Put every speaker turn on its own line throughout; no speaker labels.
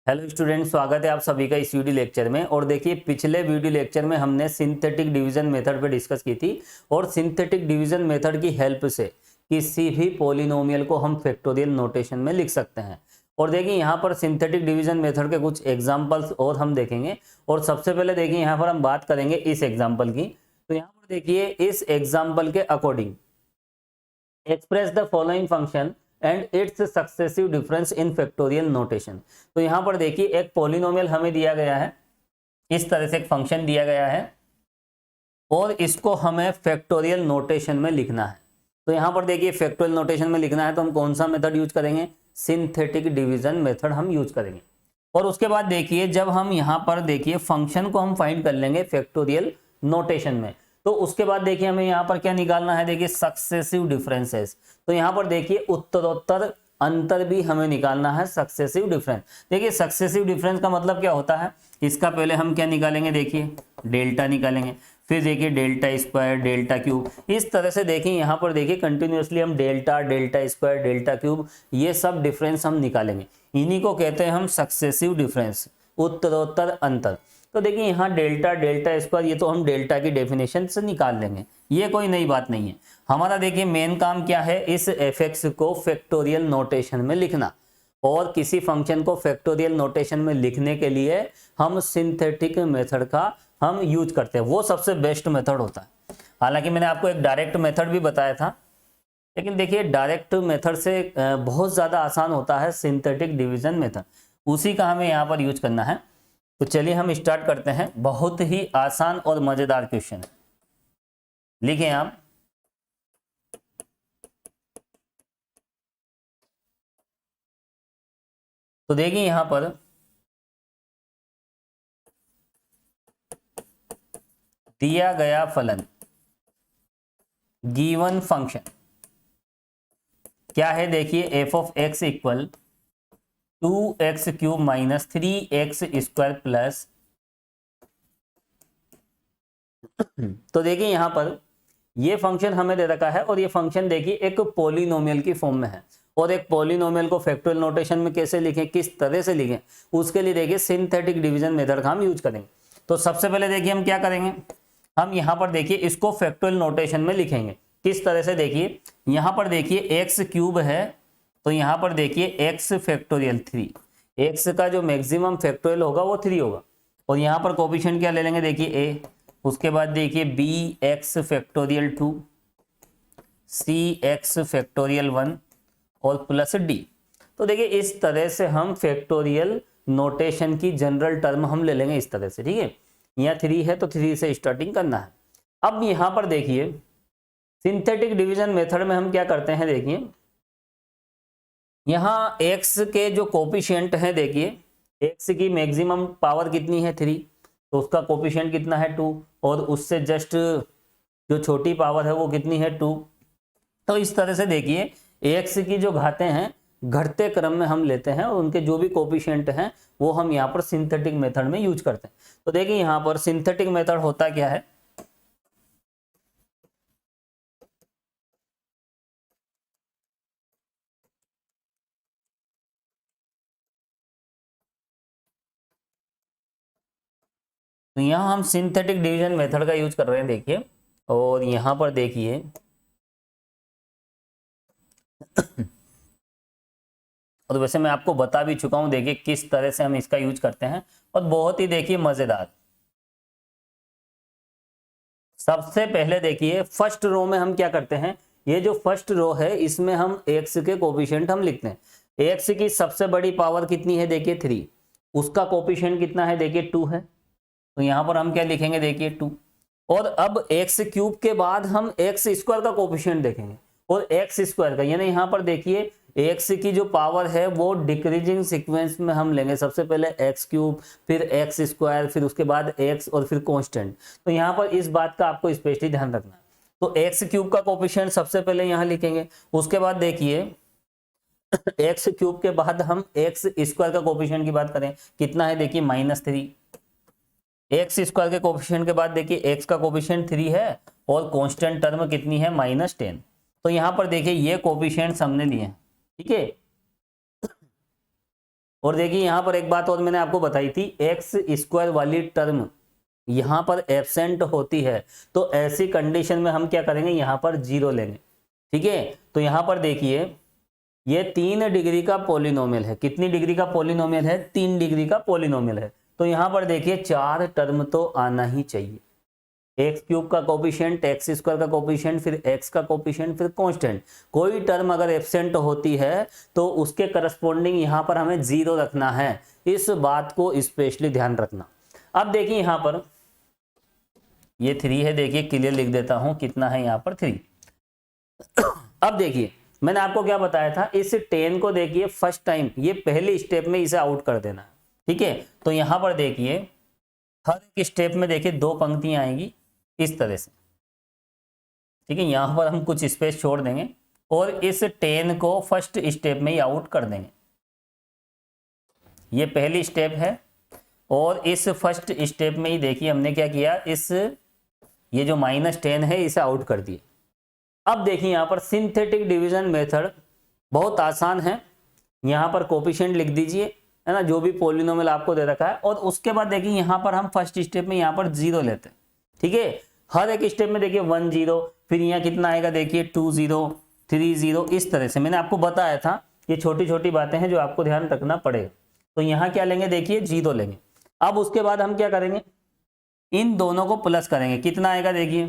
Hello student, स्वागत है आप सभी का इस वीडियो लेक्चर में। और देखिए, पिछले वीडियो लेक्चर में हमने सिंथेटिक डिवीजन मेथड पे डिस्कस की थी और सिंथेटिक डिवीजन मेथड की हेल्प से किसी भी पॉलिनोमियल को हम फैक्टोरियल नोटेशन में लिख सकते हैं। और देखिए, यहाँ पर सिंथेटिक डिवीजन मेथड के कुछ एग्जाम्पल्स और हम देखेंगे। और सबसे पहले देखिए, यहाँ पर हम बात करेंगे इस एग्जाम्पल की। तो यहाँ पर देखिए, इस एग्जाम्पल के according express the following function and it's successive difference in factorial notation. तो यहाँ पर देखिए, एक पॉलिनोमियल हमें दिया गया है, इस तरह से एक फंक्शन दिया गया है और इसको हमें फैक्टोरियल नोटेशन में लिखना है। तो यहाँ पर देखिए, फैक्टोरियल नोटेशन में लिखना है तो हम कौन सा मेथड यूज करेंगे? सिंथेटिक डिवीजन मेथड हम यूज करेंगे। और उसके बाद देखिए, जब हम यहाँ पर देखिए फंक्शन को हम फाइंड कर लेंगे फैक्टोरियल नोटेशन में, तो उसके बाद देखिए हमें यहाँ पर क्या निकालना है? देखिए, सक्सेसिव डिफरेंसेस। तो यहाँ पर देखिए, उत्तरोत्तर अंतर भी हमें निकालना है, सक्सेसिव डिफरेंस। देखिए, सक्सेसिव डिफरेंस का मतलब क्या होता है? इसका पहले हम क्या निकालेंगे? देखिए, डेल्टा निकालेंगे, फिर देखिए डेल्टा स्क्वायर, डेल्टा क्यूब। इस तरह से देखिए, यहाँ पर देखिए कंटिन्यूअसली हम delta, delta square, delta cube, ये सब डिफरेंस हम निकालेंगे। इन्हीं को कहते हैं हम सक्सेसिव डिफरेंस, उत्तरोत्तर अंतर। तो देखिए, यहाँ डेल्टा, डेल्टा स्क्वायर, ये तो हम डेल्टा की डेफिनेशन से निकाल लेंगे, ये कोई नई बात नहीं है। हमारा देखिए मेन काम क्या है? इस एफ को फैक्टोरियल नोटेशन में लिखना। और किसी फंक्शन को फैक्टोरियल नोटेशन में लिखने के लिए हम सिंथेटिक मेथड का हम यूज करते हैं, वो सबसे बेस्ट मेथड होता है। हालांकि मैंने आपको एक डायरेक्ट मेथड भी बताया था, लेकिन देखिए डायरेक्ट मेथड से बहुत ज़्यादा आसान होता है सिंथेटिक डिवीजन मेथड, उसी का हमें यहाँ पर यूज करना है। तो चलिए हम स्टार्ट करते हैं। बहुत ही आसान और मज़ेदार क्वेश्चन है, लिखें आप। तो देखिए, यहाँ पर दिया गया फलन, गिवन फंक्शन क्या है? देखिए, F of x equal 2x³ minus 3x² plus. तो देखिए, यहाँ पर ये फंक्शन हमें दे रखा है और ये फंक्शन देखिए एक पॉलिनोमियल की फॉर्म में है। और एक पॉलिनोमियल को फैक्टोरियल नोटेशन में कैसे लिखें, किस तरह से लिखें, उसके लिए देखिए सिंथेटिक डिवीजन मेथड का हम यूज करेंगे। तो सबसे पहले देखिए हम क्या करेंगे, हम यहाँ पर देखिए इसको फैक्टोरियल नोटेशन में लिखेंगे। किस तरह से? देखिए, यहाँ पर देखिए x³ है, तो यहाँ पर देखिए x फैक्टोरियल 3, x का जो मैक्सिमम फैक्टोरियल होगा वो 3 होगा। और यहाँ पर कोफिशिएंट क्या ले लेंगे? देखिए a, उसके बाद देखिए bx फैक्टोरियल 2, cx फैक्टोरियल 1 और प्लस d। तो देखिए, इस तरह से हम फैक्टोरियल नोटेशन की जनरल टर्म हम ले लेंगे इस तरह से, ठीक है। यहाँ 3 है तो 3 से स्टार्टिंग करना है। अब यहाँ पर देखिए सिंथेटिक डिवीजन मेथड में हम क्या करते हैं? देखिए, यहाँ x के जो कोफिशिएंट हैं, देखिए x की मैक्सिमम पावर कितनी है? 3, तो उसका कोफिशिएंट कितना है? 2। और उससे जस्ट जो छोटी पावर है वो कितनी है? 2। तो इस तरह से देखिए x की जो घातें हैं घटते क्रम में हम लेते हैं और उनके जो भी कोफिशिएंट हैं वो हम यहाँ पर सिंथेटिक मेथड में यूज करते हैं। तो देखिए, यहाँ पर सिंथेटिक मेथड होता क्या है? तो यहाँ हम सिंथेटिक डिवीजन मेथड का यूज कर रहे हैं, देखिए। और यहाँ पर देखिए और वैसे मैं आपको बता भी चुका हूं, देखिए किस तरह से हम इसका यूज करते हैं, और बहुत ही देखिए मजेदार। सबसे पहले देखिए फर्स्ट रो में हम क्या करते हैं? ये जो फर्स्ट रो है इसमें हम x के कोफिशिएंट हम लिखते हैं। x की सबसे बड़ी पावर कितनी है? देखिए 3, उसका कोफिशिएंट कितना है? देखिए 2 है। तो यहाँ पर हम क्या लिखेंगे? देखिए 2। और अब x³ के बाद हम x² का कोफिशिएंट देखेंगे और x² का, यानी यहाँ पर देखिए x की जो पावर है वो डिक्रीजिंग सीक्वेंस में हम लेंगे। सबसे पहले x³, फिर x², फिर उसके बाद x और फिर कांस्टेंट। तो यहाँ पर इस बात का आपको स्पेशली ध्यान रखना है। तो x³ का कोफिशिएंट सबसे पहले यहाँ लिखेंगे। उसके बाद देखिए x³ के बाद हम x² का कोफिशिएंट की बात करें, कितना है? देखिए -3। x² के कोफिशिएंट के बाद देखिए x का कोफिशिएंट 3 है और कांस्टेंट टर्म कितनी है? -10। तो यहाँ पर देखिए ये कोफिशिएंट्स हमने लिए हैं, ठीक है। और देखिए यहाँ पर एक बात और मैंने आपको बताई थी, एक्स स्क्वायर वाली टर्म यहाँ पर एब्सेंट होती है, तो ऐसी कंडीशन में हम क्या करेंगे, यहाँ पर 0 लेंगे। ठीक है, तो यहाँ पर देखिए ये 3 डिग्री का पॉलिनोमियल है। कितनी डिग्री का पॉलिनोमियल है? 3 डिग्री का पॉलिनोमियल है। तो यहाँ पर देखिए 4 टर्म तो आना ही चाहिए। एक्स क्यूब का कोफिशिएंट, एक्स स्क्वायर का कोफिशिएंट, फिर एक्स का कोफिशिएंट, फिर कांस्टेंट। कोई टर्म अगर एब्सेंट होती है तो उसके करस्पॉन्डिंग यहाँ पर हमें 0 रखना है। इस बात को स्पेशली ध्यान रखना। अब देखिए यहाँ पर ये 3 है, देखिए क्लियर लिख देता हूं कितना है यहाँ पर 3। अब देखिए मैंने आपको क्या बताया था, इस 10 को देखिए फर्स्ट टाइम ये पहले स्टेप में इसे आउट कर देना है। ठीक है, तो यहाँ पर देखिए हर एक स्टेप में देखिए 2 पंक्तियां आएंगी इस तरह से। ठीक है, यहाँ पर हम कुछ स्पेस छोड़ देंगे और इस 10 को फर्स्ट स्टेप में ही आउट कर देंगे। ये पहली स्टेप है और इस फर्स्ट स्टेप में ही देखिए हमने क्या किया, इस ये जो -10 है इसे आउट कर दिए। अब देखिए यहाँ पर सिंथेटिक डिवीजन मेथड बहुत आसान है। यहाँ पर कोफिशिएंट लिख दीजिए, है ना, जो भी पॉलिनोमियल आपको दे रखा है, और उसके बाद देखिए यहाँ पर हम फर्स्ट स्टेप में यहाँ पर 0 लेते हैं। ठीक है, हर एक स्टेप में देखिए 1 0, फिर यहाँ कितना आएगा देखिए 2 0, 3 0, इस तरह से मैंने आपको बताया था। ये छोटी छोटी बातें हैं जो आपको ध्यान रखना पड़ेगा। तो यहाँ क्या लेंगे देखिए 0 लेंगे। अब उसके बाद हम क्या करेंगे, इन दोनों को प्लस करेंगे। कितना आएगा देखिए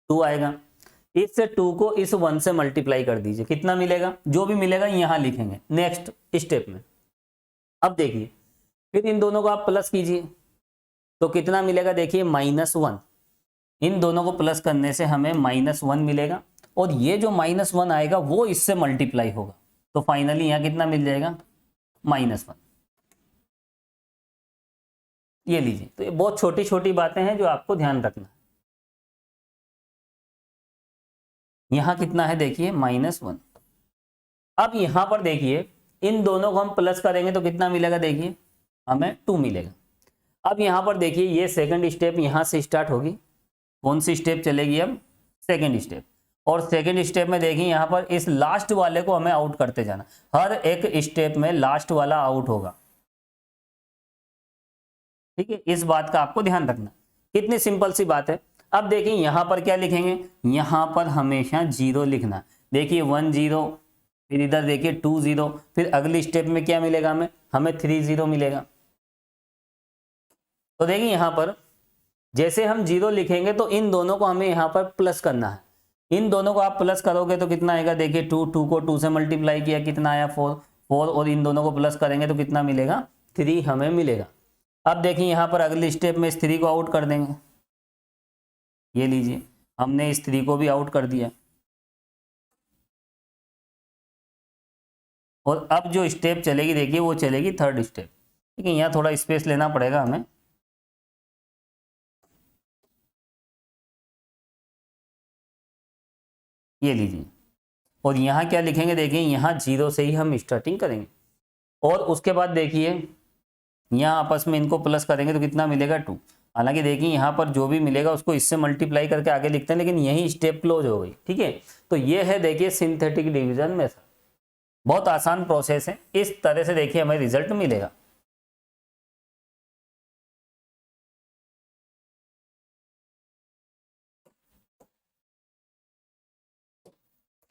2 आएगा। इस 2 को इस 1 से मल्टीप्लाई कर दीजिए, कितना मिलेगा, जो भी मिलेगा यहां लिखेंगे नेक्स्ट स्टेप में। अब देखिए फिर इन दोनों को आप प्लस कीजिए तो कितना मिलेगा देखिए -1। इन दोनों को प्लस करने से हमें -1 मिलेगा और ये जो -1 आएगा वो इससे मल्टीप्लाई होगा, तो फाइनली यहां कितना मिल जाएगा -1। ये लीजिए। तो ये बहुत छोटी छोटी बातें हैं जो आपको ध्यान रखना है। यहां कितना है देखिए -1। अब यहां पर देखिए इन दोनों को हम प्लस करेंगे तो कितना मिलेगा देखिए हमें 2 मिलेगा। अब यहां पर देखिए ये सेकंड स्टेप यहां से स्टार्ट होगी। कौन सी स्टेप चलेगी अब, सेकंड स्टेप। और सेकंड स्टेप में देखिए यहां पर इस लास्ट वाले को हमें आउट करते जाना। हर एक स्टेप में लास्ट वाला आउट होगा। ठीक है, इस बात का आपको ध्यान रखना। कितनी सिंपल सी बात है। अब देखिए यहां पर क्या लिखेंगे, यहां पर हमेशा 0 लिखना। देखिए 1 0, फिर इधर देखिए 2 0, फिर अगली स्टेप में क्या मिलेगा हमें 3 0 मिलेगा। तो देखिए यहां पर जैसे हम 0 लिखेंगे तो इन दोनों को हमें यहां पर प्लस करना है। इन दोनों को आप प्लस करोगे तो कितना आएगा देखिए 2 को 2 से मल्टीप्लाई किया, कितना आया 4 और इन दोनों को प्लस करेंगे तो कितना मिलेगा 3 हमें मिलेगा। अब देखिए यहां पर अगली स्टेप में इस 3 को आउट कर देंगे। ये लीजिए हमने इस 3 को भी आउट कर दिया। और अब जो स्टेप चलेगी देखिए वो चलेगी थर्ड स्टेप। ठीक है, यहाँ थोड़ा स्पेस लेना पड़ेगा हमें। ये लीजिए और यहाँ क्या लिखेंगे देखिए यहाँ 0 से ही हम स्टार्टिंग करेंगे और उसके बाद देखिए यहाँ आपस में इनको प्लस करेंगे तो कितना मिलेगा 2। हालांकि देखिए यहाँ पर जो भी मिलेगा उसको इससे मल्टीप्लाई करके आगे लिखते हैं, लेकिन यही स्टेप क्लोज हो गई। ठीक है, तो ये है देखिए सिंथेटिक डिवीजन मेथड। बहुत आसान प्रोसेस है, इस तरह से देखिए हमें रिजल्ट मिलेगा।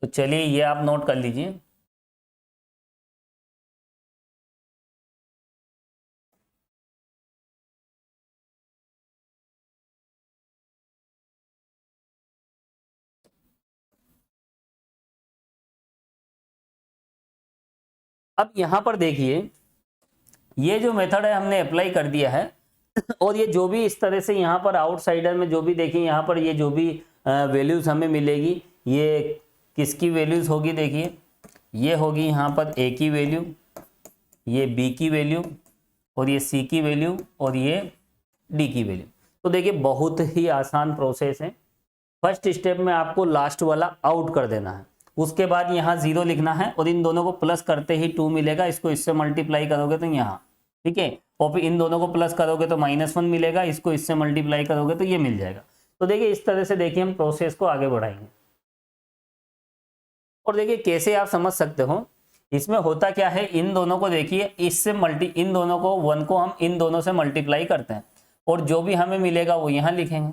तो चलिए ये आप नोट कर लीजिए। अब यहां पर देखिए ये जो मेथड है हमने अप्लाई कर दिया है और ये जो भी इस तरह से यहाँ पर आउटसाइडर में जो भी देखिए यहाँ पर ये जो भी वैल्यूज हमें मिलेगी ये किसकी वैल्यूज होगी देखिए ये होगी यहाँ पर ए की वैल्यू, ये बी की वैल्यू और ये सी की वैल्यू और ये डी की वैल्यू। तो देखिए बहुत ही आसान प्रोसेस है। फर्स्ट स्टेप में आपको लास्ट वाला आउट कर देना है, उसके बाद यहाँ 0 लिखना है और इन दोनों को प्लस करते ही 2 मिलेगा। इसको इससे मल्टीप्लाई करोगे तो यहाँ, ठीक है, और फिर इन दोनों को प्लस करोगे तो -1 मिलेगा। इसको इससे मल्टीप्लाई करोगे तो ये मिल जाएगा। तो देखिए इस तरह से देखिए हम प्रोसेस को आगे बढ़ाएंगे। और देखिए कैसे आप समझ सकते हो, इसमें होता क्या है, इन दोनों को देखिए, इससे इन दोनों को 1 को हम इन दोनों से मल्टीप्लाई करते हैं और जो भी हमें मिलेगा वो यहाँ लिखेंगे।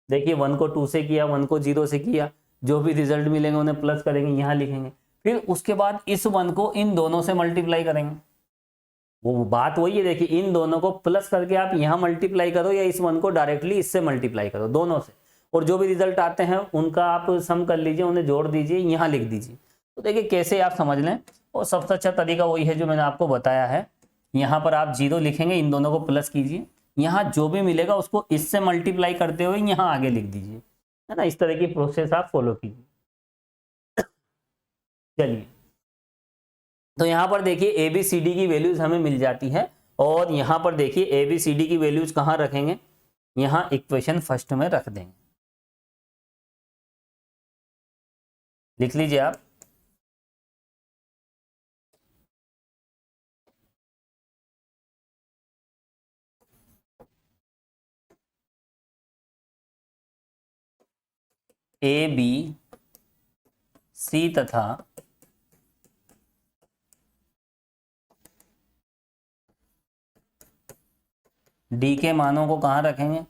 देखिए 1 को 2 से किया, 1 को 0 से किया, जो भी रिजल्ट मिलेंगे उन्हें प्लस करेंगे, यहाँ लिखेंगे। फिर उसके बाद इस 1 को इन दोनों से मल्टीप्लाई करेंगे। वो बात वही है, देखिए इन दोनों को प्लस करके आप यहाँ मल्टीप्लाई करो या इस 1 को डायरेक्टली इससे मल्टीप्लाई करो, दोनों से, और जो भी रिजल्ट आते हैं उनका आप सम कर लीजिए, उन्हें जोड़ दीजिए, यहाँ लिख दीजिए। तो देखिए कैसे आप समझ लें, और सबसे अच्छा तरीका वही है जो मैंने आपको बताया है। यहाँ पर आप 0 लिखेंगे, इन दोनों को प्लस कीजिए, यहाँ जो भी मिलेगा उसको इससे मल्टीप्लाई करते हुए यहाँ आगे लिख दीजिए, है ना। इस तरह की प्रोसेस आप फॉलो कीजिए। चलिए, तो यहाँ पर देखिए ABCD की वैल्यूज हमें मिल जाती है, और यहाँ पर देखिए ABCD की वैल्यूज कहाँ रखेंगे, यहाँ इक्वेशन फर्स्ट में रख देंगे। लिख लीजिए आप, ABC तथा D के मानों को कहाँ रखेंगे,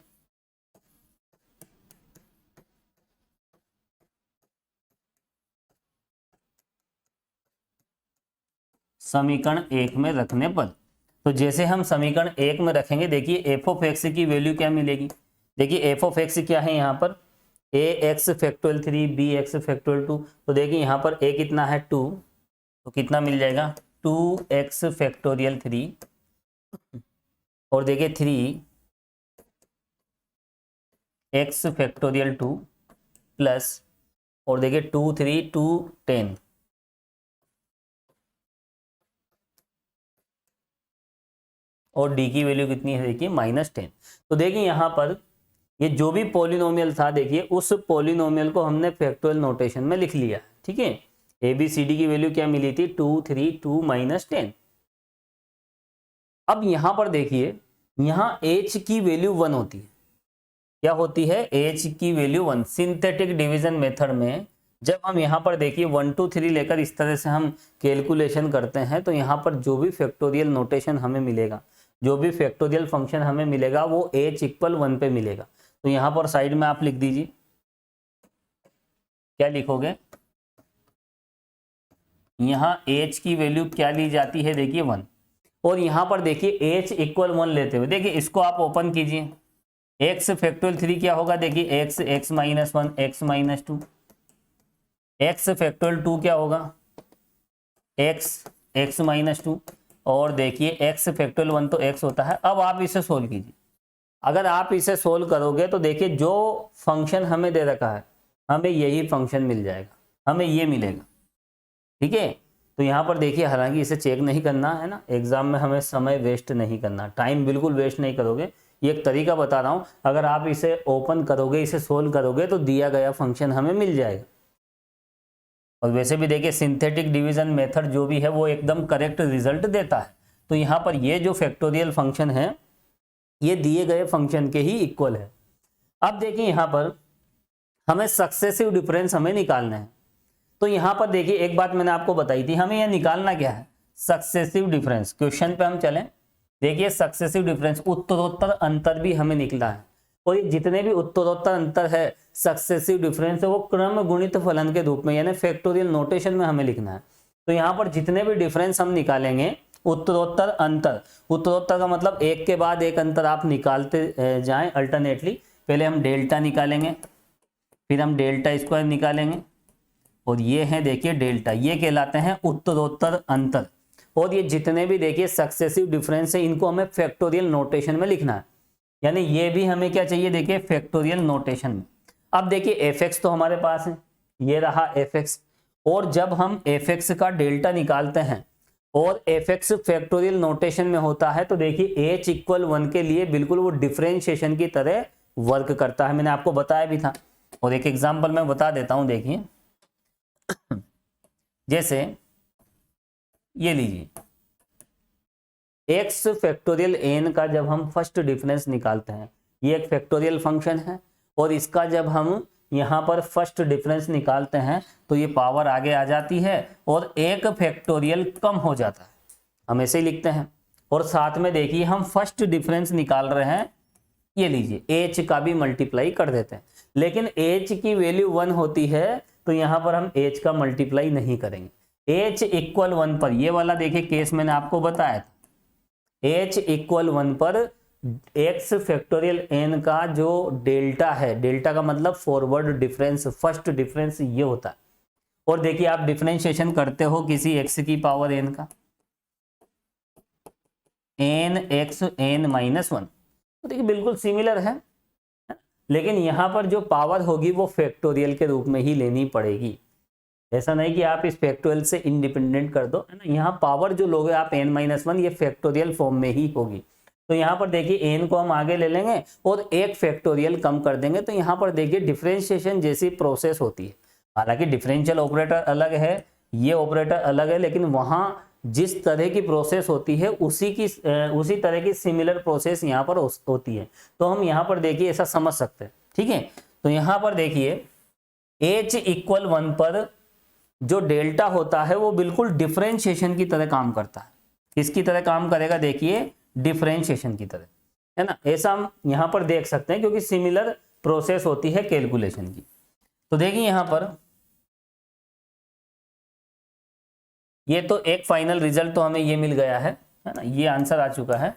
समीकरण 1 में रखने पर। तो जैसे हम समीकरण 1 में रखेंगे, देखिए f(x) की वैल्यू क्या मिलेगी। देखिए f(x) क्या है यहाँ पर, ax फैक्टोरियल 3 bx फैक्टोरियल 2। तो देखिए यहाँ पर a कितना है 2, तो कितना मिल जाएगा 2x फैक्टोरियल 3, और देखिए 3x फैक्टोरियल 2 प्लस, और देखिए 2 3 2 10, और d की वैल्यू कितनी है, देखिए -10। तो देखिए यहाँ पर ये जो भी पॉलिनोमियल था, देखिए उस पॉलिनोमियल को हमने फैक्टोरियल नोटेशन में लिख लिया, ठीक है। ABCD की वैल्यू क्या मिली थी, 2 3 2 -10। अब यहाँ पर देखिए, यहाँ h की वैल्यू 1 होती है। क्या होती है, h की वैल्यू 1। सिंथेटिक डिवीजन मेथड में जब हम यहाँ पर देखिए 1 2 3 लेकर इस तरह से हम कैलकुलेशन करते हैं, तो यहाँ पर जो भी फैक्टोरियल नोटेशन हमें मिलेगा, जो भी फैक्टोरियल फंक्शन हमें मिलेगा, वो h = 1 पे मिलेगा। तो यहाँ पर साइड में आप लिख दीजिए, क्या लिखोगे, यहाँ h की वैल्यू क्या ली जाती है, देखिए 1। और यहाँ पर देखिए h = 1 लेते हुए, देखिए इसको आप ओपन कीजिए, x फैक्टोरियल 3 क्या होगा, देखिए x x - 1 x - 2, x factorial 2 क्या होगा, x x - 2, और देखिए x फैक्टोरियल 1 तो x होता है। अब आप इसे सोल्व कीजिए। अगर आप इसे सोल्व करोगे तो देखिए जो फंक्शन हमें दे रखा है, हमें यही फंक्शन मिल जाएगा, हमें ये मिलेगा, ठीक है। तो यहाँ पर देखिए, हालांकि इसे चेक नहीं करना है ना, एग्जाम में हमें समय वेस्ट नहीं करना, टाइम बिल्कुल वेस्ट नहीं करोगे। ये एक तरीका बता रहा हूँ, अगर आप इसे ओपन करोगे, इसे सोल्व करोगे, तो दिया गया फंक्शन हमें मिल जाएगा। और वैसे भी देखिए सिंथेटिक डिवीजन मेथड जो भी है वो एकदम करेक्ट रिजल्ट देता है। तो यहाँ पर ये जो फैक्टोरियल फंक्शन है, ये दिए गए फंक्शन के ही इक्वल है। अब देखिए यहाँ पर हमें सक्सेसिव डिफरेंस हमें निकालना है। तो यहाँ पर देखिए एक बात मैंने आपको बताई थी, हमें यह निकालना क्या है, सक्सेसिव डिफरेंस। क्वेश्चन पे हम चलें, देखिए सक्सेसिव डिफरेंस, उत्तरोत्तर अंतर भी हमें निकला है, और ये जितने भी उत्तरोत्तर अंतर है, सक्सेसिव डिफरेंस है, वो क्रम गुणित फलन के रूप में यानी फैक्टोरियल नोटेशन में हमें लिखना है। तो यहाँ पर जितने भी डिफरेंस हम निकालेंगे, उत्तरोत्तर अंतर, उत्तरोत्तर का मतलब एक के बाद एक अंतर आप निकालते जाएं अल्टरनेटली। पहले हम डेल्टा निकालेंगे, फिर हम डेल्टा स्क्वायर निकालेंगे, और ये है देखिए डेल्टा, ये कहलाते हैं उत्तरोत्तर अंतर। और ये जितने भी देखिए सक्सेसिव डिफरेंस है, इनको हमें फैक्टोरियल नोटेशन में लिखना है, यानी ये भी हमें क्या चाहिए, देखिए फैक्टोरियल नोटेशन में। अब देखिए fx तो हमारे पास है, ये रहा fx, और जब हम fx का डेल्टा निकालते हैं और fx फैक्टोरियल नोटेशन में होता है, तो देखिए h = 1 के लिए बिल्कुल वो डिफरेंशिएशन की तरह वर्क करता है, मैंने आपको बताया भी था। और एक एग्जांपल मैं बता देता हूं, देखिए जैसे ये लीजिए, x फैक्टोरियल n का जब हम फर्स्ट डिफरेंस निकालते हैं, ये एक फैक्टोरियल फंक्शन है, और इसका जब हम यहाँ पर फर्स्ट डिफरेंस निकालते हैं तो ये पावर आगे आ जाती है और एक फैक्टोरियल कम हो जाता है, हम ऐसे ही लिखते हैं। और साथ में देखिए हम फर्स्ट डिफरेंस निकाल रहे हैं, ये लीजिए h का भी मल्टीप्लाई कर देते हैं, लेकिन h की वैल्यू 1 होती है तो यहाँ पर हम h का मल्टीप्लाई नहीं करेंगे। h इक्वल 1 पर, ये वाला देखिए केस मैंने आपको बताया था, h इक्वल 1 पर x फैक्टोरियल n का जो डेल्टा है, डेल्टा का मतलब फॉरवर्ड डिफरेंस, फर्स्ट डिफरेंस ये होता है। और देखिए आप डिफरेंशिएशन करते हो किसी x की पावर n का, n x n माइनस 1, तो देखिए बिल्कुल सिमिलर है, लेकिन यहाँ पर जो पावर होगी वो फैक्टोरियल के रूप में ही लेनी पड़ेगी। ऐसा नहीं कि आप इस फैक्टोरियल से इंडिपेंडेंट कर दो, है ना। यहाँ पावर जो लोगे आप n-1 ये फैक्टोरियल फॉर्म में ही होगी। तो यहाँ पर देखिए n को हम आगे ले लेंगे और एक फैक्टोरियल कम कर देंगे, तो यहाँ पर देखिए डिफरेंशिएशन जैसी प्रोसेस होती है। हालांकि डिफरेंशियल ऑपरेटर अलग है, ये ऑपरेटर अलग है, लेकिन वहाँ जिस तरह की प्रोसेस होती है उसी तरह की सिमिलर प्रोसेस यहाँ पर होती है। तो हम यहाँ पर देखिए ऐसा समझ सकते हैं, ठीक है। तो यहाँ पर देखिए h इक्वल 1 पर जो डेल्टा होता है वो बिल्कुल डिफरेंशिएशन की तरह काम करता है। किसकी तरह काम करेगा? देखिए डिफरेंशिएशन की तरह, है ना। ऐसा हम यहाँ पर देख सकते हैं क्योंकि सिमिलर प्रोसेस होती है कैलकुलेशन की। तो देखिए यहाँ पर ये तो एक फाइनल रिजल्ट तो हमें ये मिल गया है ना, ये आंसर आ चुका है।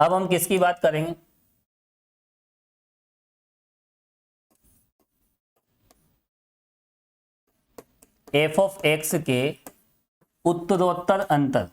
अब हम किसकी बात करेंगे? एफ ऑफ एक्स के उत्तरोत्तर अंतर।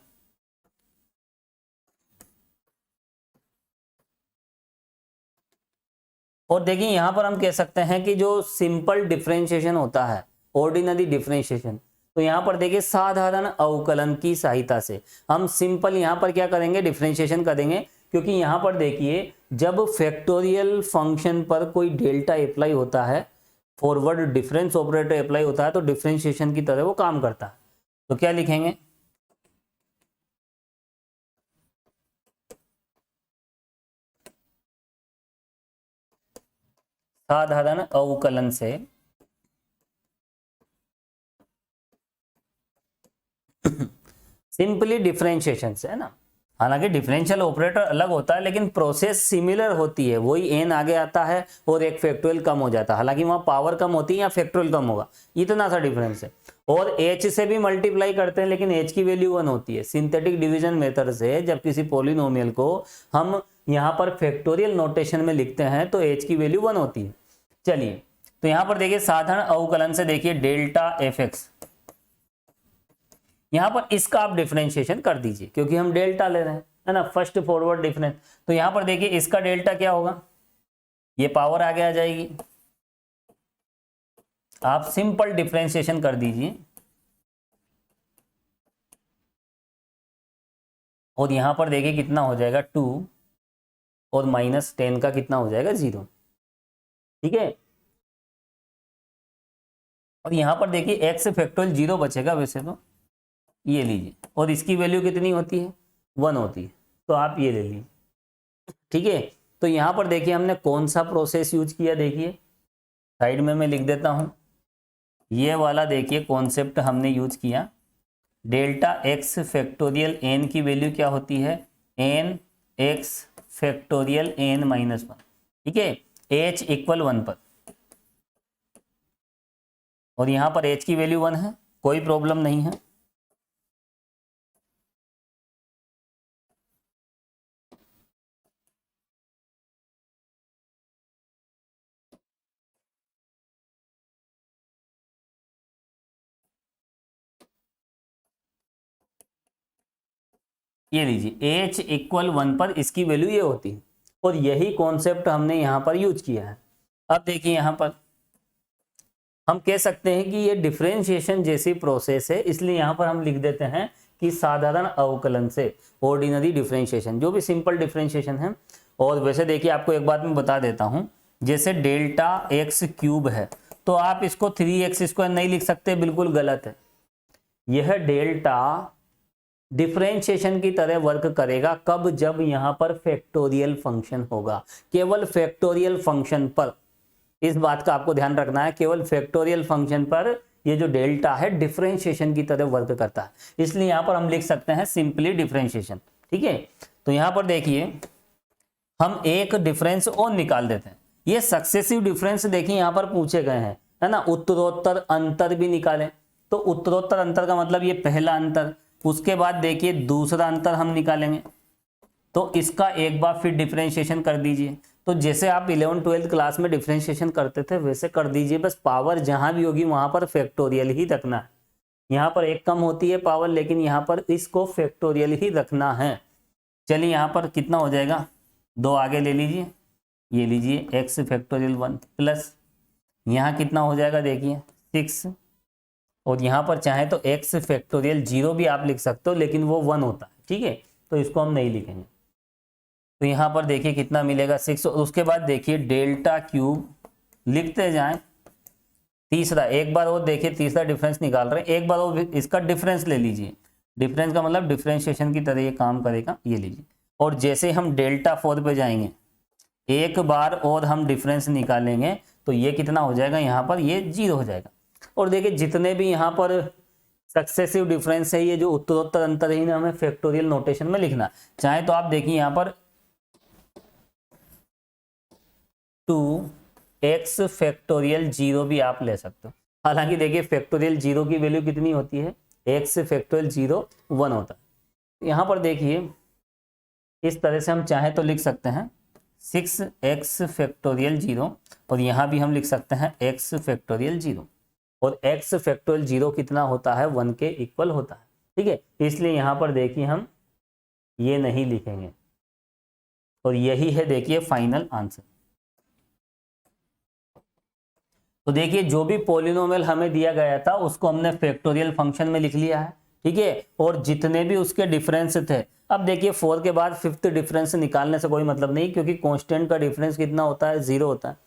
और देखिए यहां पर हम कह सकते हैं कि जो सिंपल डिफरेंशिएशन होता है, ऑर्डिनरी डिफरेंशिएशन, तो यहां पर देखिए साधारण अवकलन की सहायता से हम सिंपल यहां पर क्या करेंगे? डिफरेंशिएशन करेंगे। क्योंकि यहां पर देखिए जब फैक्टोरियल फंक्शन पर कोई डेल्टा अप्लाई होता है, फॉरवर्ड डिफरेंस ऑपरेटर अप्लाई होता है, तो डिफरेंशिएशन की तरह वो काम करता है। तो क्या लिखेंगे? साधारण अवकलन से सिंपली डिफरेंशिएशन से, है ना। हालांकि डिफरेंशियल ऑपरेटर अलग होता है लेकिन प्रोसेस सिमिलर होती है, वही n आगे आता है और एक फैक्टोरियल कम हो जाता है। हालांकि वहां पावर कम होती है या फैक्टोरियल कम होगा, इतना सा डिफरेंस है। और h से भी मल्टीप्लाई करते हैं लेकिन h की वैल्यू 1 होती है। सिंथेटिक डिवीजन मेथड से जब किसी पॉलिनोमियल को हम यहाँ पर फैक्टोरियल नोटेशन में लिखते हैं तो h की वैल्यू 1 होती है। चलिए तो यहाँ पर देखिए साधारण अवकलन से देखिए डेल्टा एफ एक्स, यहां पर इसका आप डिफरेंशिएशन कर दीजिए क्योंकि हम डेल्टा ले रहे हैं, है ना, फर्स्ट फॉरवर्ड डिफरेंस। तो यहां पर देखिए इसका डेल्टा क्या होगा? ये पावर आगे आ जाएगी, आप सिंपल डिफरेंशिएशन कर दीजिए और यहां पर देखिए कितना हो जाएगा 2 और -10 का कितना हो जाएगा 0, ठीक है। और यहां पर देखिए x फैक्टोरियल 0 बचेगा वैसे तो, ये लीजिए, और इसकी वैल्यू कितनी होती है? 1 होती है, तो आप ये ले लीजिए, ठीक है। तो यहां पर देखिए हमने कौन सा प्रोसेस यूज किया, देखिए साइड में मैं लिख देता हूं, ये वाला देखिए कॉन्सेप्ट हमने यूज किया। डेल्टा एक्स फैक्टोरियल n की वैल्यू क्या होती है? n x फैक्टोरियल n-1, ठीक है, h इक्वल 1 पर, और यहां पर h की वैल्यू 1 है, कोई प्रॉब्लम नहीं है। ये लीजिए h इक्वल 1 पर इसकी वैल्यू ये होती है, और यही कॉन्सेप्ट हमने यहाँ पर यूज किया है। अब देखिए यहाँ पर हम कह सकते हैं कि ये डिफरेंशिएशन जैसी प्रोसेस है, इसलिए यहाँ पर हम लिख देते हैं कि साधारण अवकलन से, ऑर्डिनरी डिफरेंशिएशन, जो भी सिंपल डिफरेंशिएशन है। और वैसे देखिए आपको एक बात मैं बता देता हूँ, जैसे डेल्टा एक्स क्यूब है तो आप इसको 3x² नहीं लिख सकते, बिल्कुल गलत है। यह डेल्टा डिफरेंशिएशन की तरह वर्क करेगा। कब? जब यहाँ पर फैक्टोरियल फंक्शन होगा। केवल फैक्टोरियल फंक्शन पर, इस बात का आपको ध्यान रखना है, केवल फैक्टोरियल फंक्शन पर ये जो डेल्टा है डिफरेंशिएशन की तरह वर्क करता है। इसलिए यहाँ पर हम लिख सकते हैं सिंपली डिफरेंशिएशन। ठीक है, तो यहाँ पर देखिए हम एक डिफरेंस और निकाल देते हैं। ये सक्सेसिव डिफरेंस देखिए यहाँ पर पूछे गए हैं, है ना। उत्तरोत्तर अंतर भी निकालें, तो उत्तरोत्तर अंतर का मतलब ये पहला अंतर, उसके बाद देखिए दूसरा अंतर हम निकालेंगे, तो इसका एक बार फिर डिफरेंशिएशन कर दीजिए। तो जैसे आप 11th-12th क्लास में डिफरेंशिएशन करते थे वैसे कर दीजिए, बस पावर जहां भी होगी वहां पर फैक्टोरियल ही रखना है। यहाँ पर एक कम होती है पावर, लेकिन यहाँ पर इसको फैक्टोरियल ही रखना है। चलिए यहाँ पर कितना हो जाएगा, 2 आगे ले लीजिए, ये लीजिए x फैक्टोरियल 1 प्लस यहाँ कितना हो जाएगा देखिए 6, और यहाँ पर चाहे तो x फैक्टोरियल 0 भी आप लिख सकते हो, लेकिन वो 1 होता है। ठीक है, तो इसको हम नहीं लिखेंगे। तो यहाँ पर देखिए कितना मिलेगा 6, और उसके बाद देखिए डेल्टा क्यूब लिखते जाएं। तीसरा एक बार और देखिए, तीसरा डिफरेंस निकाल रहे हैं, एक बार और इसका डिफरेंस ले लीजिए। डिफरेंस का मतलब डिफरेंशिएशन की तरह ये काम करेगा, ये लीजिए। और जैसे हम डेल्टा 4 पे जाएंगे, एक बार और हम डिफरेंस निकालेंगे, तो ये कितना हो जाएगा, यहाँ पर ये 0 हो जाएगा। और देखिए जितने भी यहाँ पर सक्सेसिव डिफरेंस है, ये जो उत्तरोत्तर अंतर है, इन्हें हमें फैक्टोरियल नोटेशन में लिखना। चाहे तो आप देखिए यहाँ पर 2x फैक्टोरियल 0 भी आप ले सकते हो। हालांकि देखिए फैक्टोरियल 0 की वैल्यू कितनी होती है, x फैक्टोरियल 0 1 होता है। यहाँ पर देखिए इस तरह से हम चाहे तो लिख सकते हैं 6x फैक्टोरियल 0, और यहाँ भी हम लिख सकते हैं x फैक्टोरियल 0, और x फैक्टोरियल 0 कितना होता है, 1 के इक्वल होता है। ठीक है, इसलिए यहाँ पर देखिए हम ये नहीं लिखेंगे, और यही है देखिए फाइनल आंसर। तो देखिए जो भी पॉलिनोमियल हमें दिया गया था उसको हमने फैक्टोरियल फंक्शन में लिख लिया है। ठीक है, और जितने भी उसके डिफरेंस थे, अब देखिए 4 के बाद 5th डिफरेंस निकालने से कोई मतलब नहीं, क्योंकि कांस्टेंट का डिफरेंस कितना होता है, 0 होता है।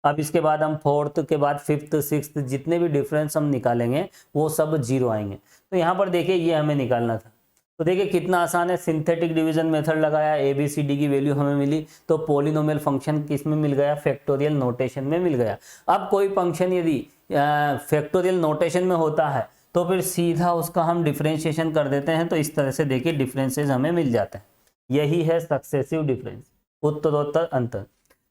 अब इसके बाद हम 4th के बाद 5th 6th जितने भी डिफरेंस हम निकालेंगे वो सब 0 आएंगे। तो यहाँ पर देखिए ये हमें निकालना था। तो देखिए कितना आसान है, सिंथेटिक डिवीजन मेथड लगाया, ABCD की वैल्यू हमें मिली, तो पॉलिनोमियल फंक्शन किस में मिल गया, फैक्टोरियल नोटेशन में मिल गया। अब कोई फंक्शन यदि फैक्टोरियल नोटेशन में होता है तो फिर सीधा उसका हम डिफरेंशिएशन कर देते हैं, तो इस तरह से देखिए डिफरेंसेस हमें मिल जाते हैं। यही है सक्सेसिव डिफरेंस, उत्तरोत्तर अंतर।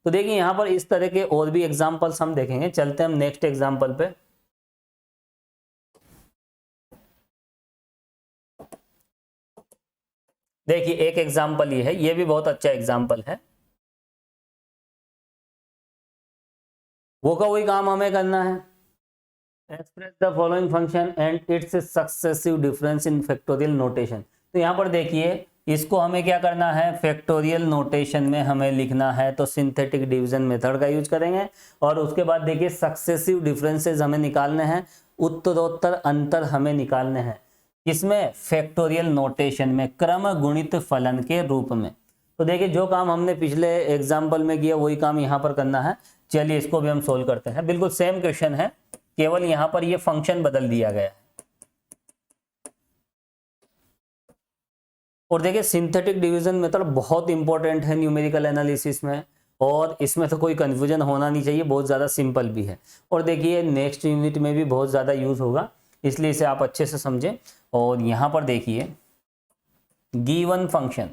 तो देखिए यहाँ पर इस तरह के और भी एग्जाम्पल्स हम देखेंगे। चलते हैं हम नेक्स्ट एग्जाम्पल पे। देखिए एक एग्जाम्पल ये है, ये भी बहुत अच्छा एग्जाम्पल है। वो का वही काम हमें करना है, express the following function and it's successive difference in factorial notation. तो यहाँ पर देखिए इसको हमें क्या करना है, फैक्टोरियल नोटेशन में हमें लिखना है, तो सिंथेटिक डिवीजन मेथड का यूज करेंगे। और उसके बाद देखिए सक्सेसिव डिफरेंसेस हमें निकालने हैं, उत्तरोत्तर अंतर हमें निकालने हैं, किसमें, फैक्टोरियल नोटेशन में, क्रम गुणित फलन के रूप में। तो देखिए जो काम हमने पिछले एग्जाम्पल में किया वही काम यहाँ पर करना है। चलिए इसको भी हम सोल्व करते हैं। बिल्कुल सेम क्वेश्चन है, केवल यहाँ पर ये फंक्शन बदल दिया गया है। और देखिए सिंथेटिक डिवीजन मेथड बहुत इंपॉर्टेंट है न्यूमेरिकल एनालिसिस में, और इसमें तो कोई कंफ्यूजन होना नहीं चाहिए, बहुत ज़्यादा सिंपल भी है। और देखिए नेक्स्ट यूनिट में भी बहुत ज़्यादा यूज होगा, इसलिए इसे आप अच्छे से समझें। और यहाँ पर देखिए गिवन फंक्शन,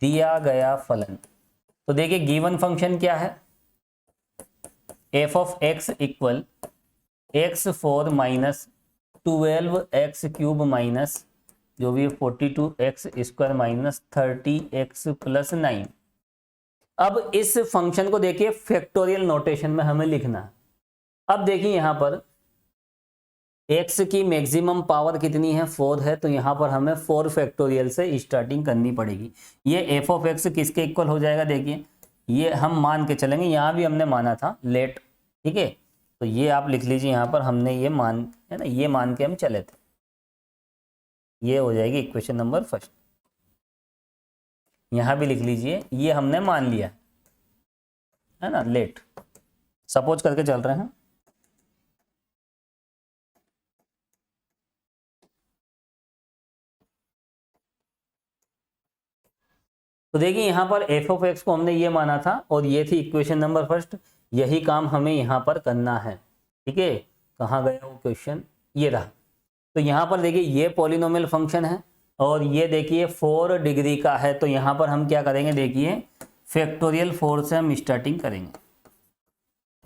दिया गया फलन। तो देखिए गिवन फंक्शन क्या है, f of x equal x4 minus 12x³ minus जो भी 42x² माइनस 30x प्लस 9। अब इस फंक्शन को देखिए फैक्टोरियल नोटेशन में हमें लिखना है। अब देखिए यहाँ पर x की मैक्सिमम पावर कितनी है, 4 है, तो यहाँ पर हमें 4 फैक्टोरियल से स्टार्टिंग करनी पड़ेगी। ये f ऑफ x किसके इक्वल हो जाएगा, देखिए ये हम मान के चलेंगे, यहाँ भी हमने माना था लेट। ठीक है, तो ये आप लिख लीजिए, यहाँ पर हमने ये मान, है ना, ये मान के हम चले थे। ये हो जाएगी इक्वेशन नंबर फर्स्ट। यहाँ भी लिख लीजिए, ये हमने मान लिया, है ना, लेट सपोज करके चल रहे हैं। तो देखिए यहाँ पर एफ ऑफ एक्स को हमने ये माना था और ये थी इक्वेशन नंबर फर्स्ट, यही काम हमें यहाँ पर करना है। ठीक है, कहाँ गया वो क्वेश्चन, ये रहा। तो यहाँ पर देखिए ये पॉलिनोमियल फंक्शन है और ये देखिए 4 डिग्री का है। तो यहाँ पर हम क्या करेंगे, देखिए फैक्टोरियल 4 से हम स्टार्टिंग करेंगे,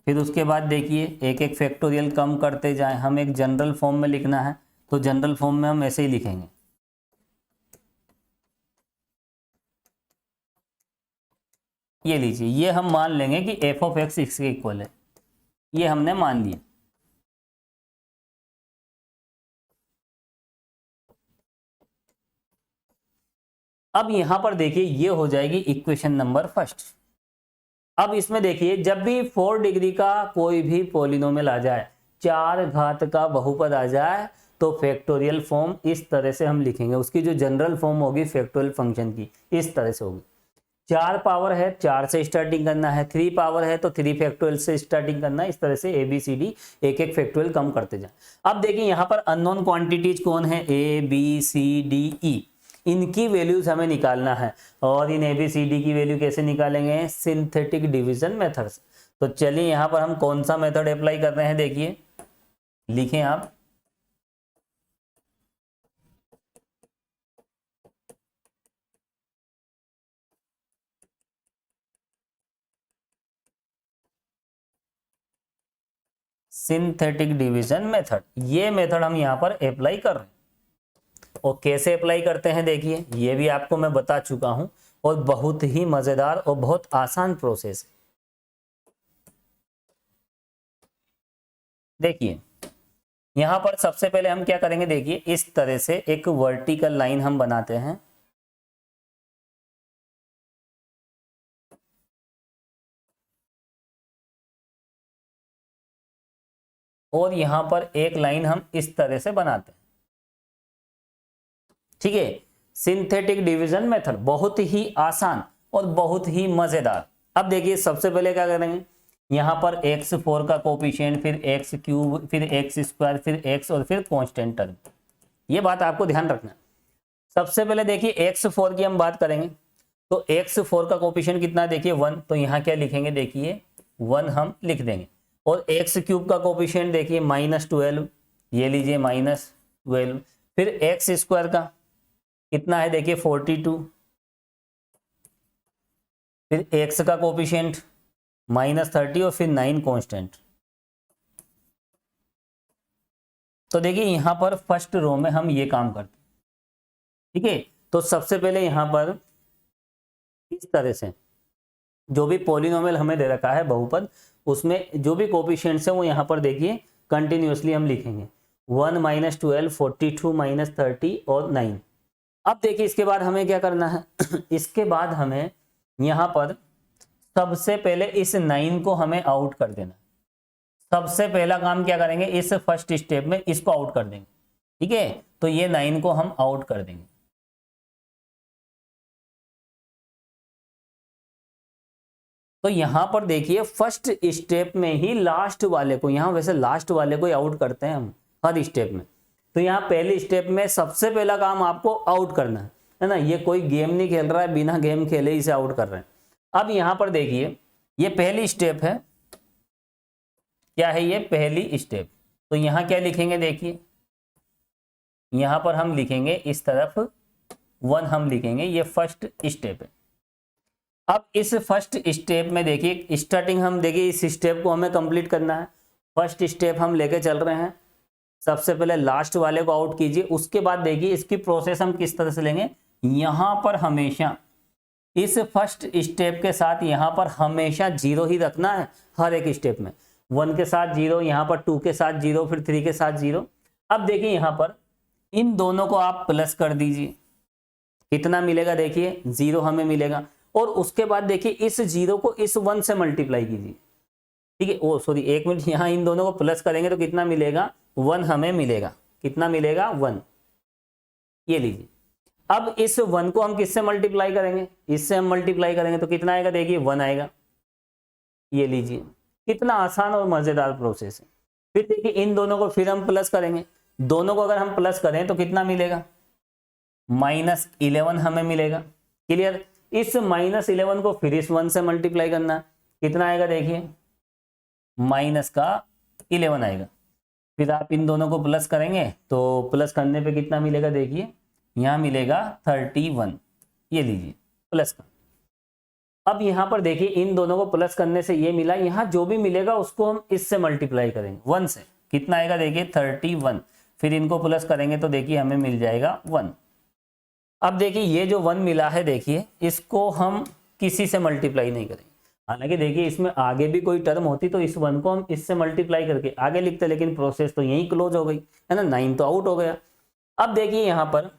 फिर उसके बाद देखिए एक एक फैक्टोरियल कम करते जाएं। हम एक जनरल फॉर्म में लिखना है तो जनरल फॉर्म में हम ऐसे ही लिखेंगे। ये लीजिए, ये हम मान लेंगे कि एफ ऑफ एक्स इसके इक्वल है, ये हमने मान लिया। अब यहां पर देखिए ये हो जाएगी इक्वेशन नंबर फर्स्ट। अब इसमें देखिए जब भी 4 डिग्री का कोई भी पॉलिनोमियल आ जाए, 4 घात का बहुपद आ जाए, तो फैक्टोरियल फॉर्म इस तरह से हम लिखेंगे। उसकी जो जनरल फॉर्म होगी फैक्टोरियल फंक्शन की इस तरह से होगी। 4 पावर है 4 से स्टार्टिंग करना है, 3 पावर है तो 3 फैक्टोरियल से स्टार्टिंग करना है। इस तरह से ABCD एक एक फैक्टोरियल कम करते जाए। अब देखिए यहाँ पर अननोन क्वांटिटीज कौन है, ABCDE, इनकी वैल्यूज हमें निकालना है। और इन ABCD की वैल्यू कैसे निकालेंगे, सिंथेटिक डिवीजन मेथड से। तो चलिए यहाँ पर हम कौन सा मेथड अप्लाई कर रहे हैं, देखिए लिखें आप। सिंथेटिक डिवीजन मेथड, ये मेथड हम यहाँ पर अप्लाई कर रहे हैं। और कैसे अप्लाई करते हैं देखिए, ये भी आपको मैं बता चुका हूं और बहुत ही मजेदार और बहुत आसान प्रोसेस है। देखिए यहां पर सबसे पहले हम क्या करेंगे, देखिए इस तरह से एक वर्टिकल लाइन हम बनाते हैं। और यहां पर एक लाइन हम इस तरह से बनाते हैं। ठीक है, सिंथेटिक डिवीजन मेथड बहुत ही आसान और बहुत ही मजेदार। अब देखिए सबसे पहले क्या करेंगे, यहाँ पर x4 का कोफिशिएंट, फिर x क्यूब, फिर x स्क्वायर, फिर x और फिर कांस्टेंट टर्म। ये बात आपको ध्यान रखना। सबसे पहले देखिए x4 की हम बात करेंगे तो x4 का कोफिशिएंट कितना है, देखिए 1। तो यहाँ क्या लिखेंगे, देखिए 1 हम लिख देंगे। और x क्यूब का कोफिशिएंट देखिए -12, ये लीजिए -12। फिर x स्क्वायर का कितना है, देखिए 42। फिर x का कोफिशिएंट -30 और फिर 9 कांस्टेंट। तो देखिए यहां पर फर्स्ट रो में हम ये काम करते हैं। ठीक है, तो सबसे पहले यहां पर इस तरह से जो भी पॉलिनोमियल हमें दे रखा है बहुपद, उसमें जो भी कोफिशिएंट्स है वो यहां पर देखिए कंटिन्यूअसली हम लिखेंगे। 1 -12, 42 -30 और 9। अब देखिए इसके बाद हमें क्या करना है इसके बाद हमें यहां पर सबसे पहले इस 9 को हमें आउट कर देना। सबसे पहला काम क्या करेंगे, इस फर्स्ट स्टेप में इसको आउट कर देंगे। ठीक है, तो ये 9 को हम आउट कर देंगे। तो यहां पर देखिए फर्स्ट स्टेप में ही लास्ट वाले को, यहां वैसे लास्ट वाले को आउट करते हैं हम हर स्टेप में। तो यहाँ पहले स्टेप में सबसे पहला काम आपको आउट करना है ना। ये कोई गेम नहीं खेल रहा है, बिना गेम खेले इसे आउट कर रहे हैं। अब यहां पर देखिए ये पहली स्टेप है, क्या है ये पहली स्टेप। तो यहां क्या लिखेंगे, देखिए यहां पर हम लिखेंगे इस तरफ 1 हम लिखेंगे, ये फर्स्ट स्टेप है। अब इस फर्स्ट स्टेप में देखिए स्टार्टिंग हम देखिए इस स्टेप को हमें कंप्लीट करना है। फर्स्ट स्टेप हम लेके चल रहे हैं, सबसे पहले लास्ट वाले को आउट कीजिए। उसके बाद देखिए इसकी प्रोसेस हम किस तरह से लेंगे, यहां पर हमेशा इस फर्स्ट स्टेप के साथ यहां पर हमेशा 0 ही रखना है हर एक स्टेप में। 1 के साथ 0, यहां पर 2 के साथ 0, फिर 3 के साथ 0। अब देखिए यहां पर इन दोनों को आप प्लस कर दीजिए, कितना मिलेगा, देखिए 0 हमें मिलेगा। और उसके बाद देखिए इस 0 को इस 1 से मल्टीप्लाई कीजिए। ठीक है, ओ सॉरी एक मिनट, यहाँ इन दोनों को प्लस करेंगे तो कितना मिलेगा, 1 हमें मिलेगा। कितना मिलेगा, 1। ये लीजिए। अब इस 1 को हम किससे मल्टीप्लाई करेंगे, इससे हम मल्टीप्लाई करेंगे तो कितना आएगा, देखिए 1 आएगा। ये लीजिए, कितना आसान और मजेदार प्रोसेस है। फिर देखिए इन दोनों को फिर हम प्लस करेंगे। दोनों को अगर हम प्लस करें तो कितना मिलेगा, -11 हमें मिलेगा। क्लियर। इस -11 को फिर इस 1 से मल्टीप्लाई करना है, कितना आएगा देखिए, -11 आएगा। फिर आप इन दोनों को प्लस करेंगे तो प्लस करने पे कितना मिलेगा देखिए, यहाँ मिलेगा 31, ये लीजिए प्लस का। अब यहाँ पर देखिए इन दोनों को प्लस करने से ये मिला, यहाँ जो भी मिलेगा उसको हम इससे मल्टीप्लाई करेंगे 1 से, कितना आएगा देखिए 31, फिर इनको प्लस करेंगे तो देखिए हमें मिल जाएगा 1। अब देखिए ये जो 1 मिला है देखिए, इसको हम किसी से मल्टीप्लाई नहीं करेंगे, हालांकि देखिए इसमें आगे भी कोई टर्म होती तो इस 1 को हम इससे मल्टीप्लाई करके आगे लिखते, लेकिन प्रोसेस तो यहीं क्लोज हो गई है ना, 9 तो आउट हो गया। अब देखिए यहाँ पर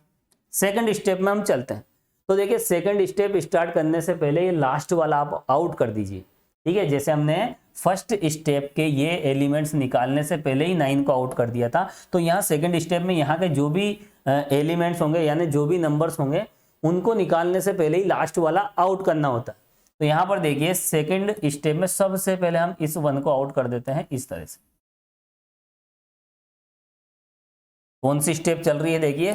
सेकंड स्टेप में हम चलते हैं, तो देखिए सेकंड स्टेप स्टार्ट करने से पहले ये लास्ट वाला आप आउट कर दीजिए, ठीक है। जैसे हमने फर्स्ट स्टेप के ये एलिमेंट्स निकालने से पहले ही 9 को आउट कर दिया था, तो यहाँ सेकंड स्टेप में यहाँ के जो भी एलिमेंट्स होंगे यानी जो भी नंबर्स होंगे उनको निकालने से पहले ही लास्ट वाला आउट करना होता है। तो यहाँ पर देखिए सेकंड स्टेप में सबसे पहले हम इस 1 को आउट कर देते हैं इस तरह से। कौन सी स्टेप चल रही है देखिए,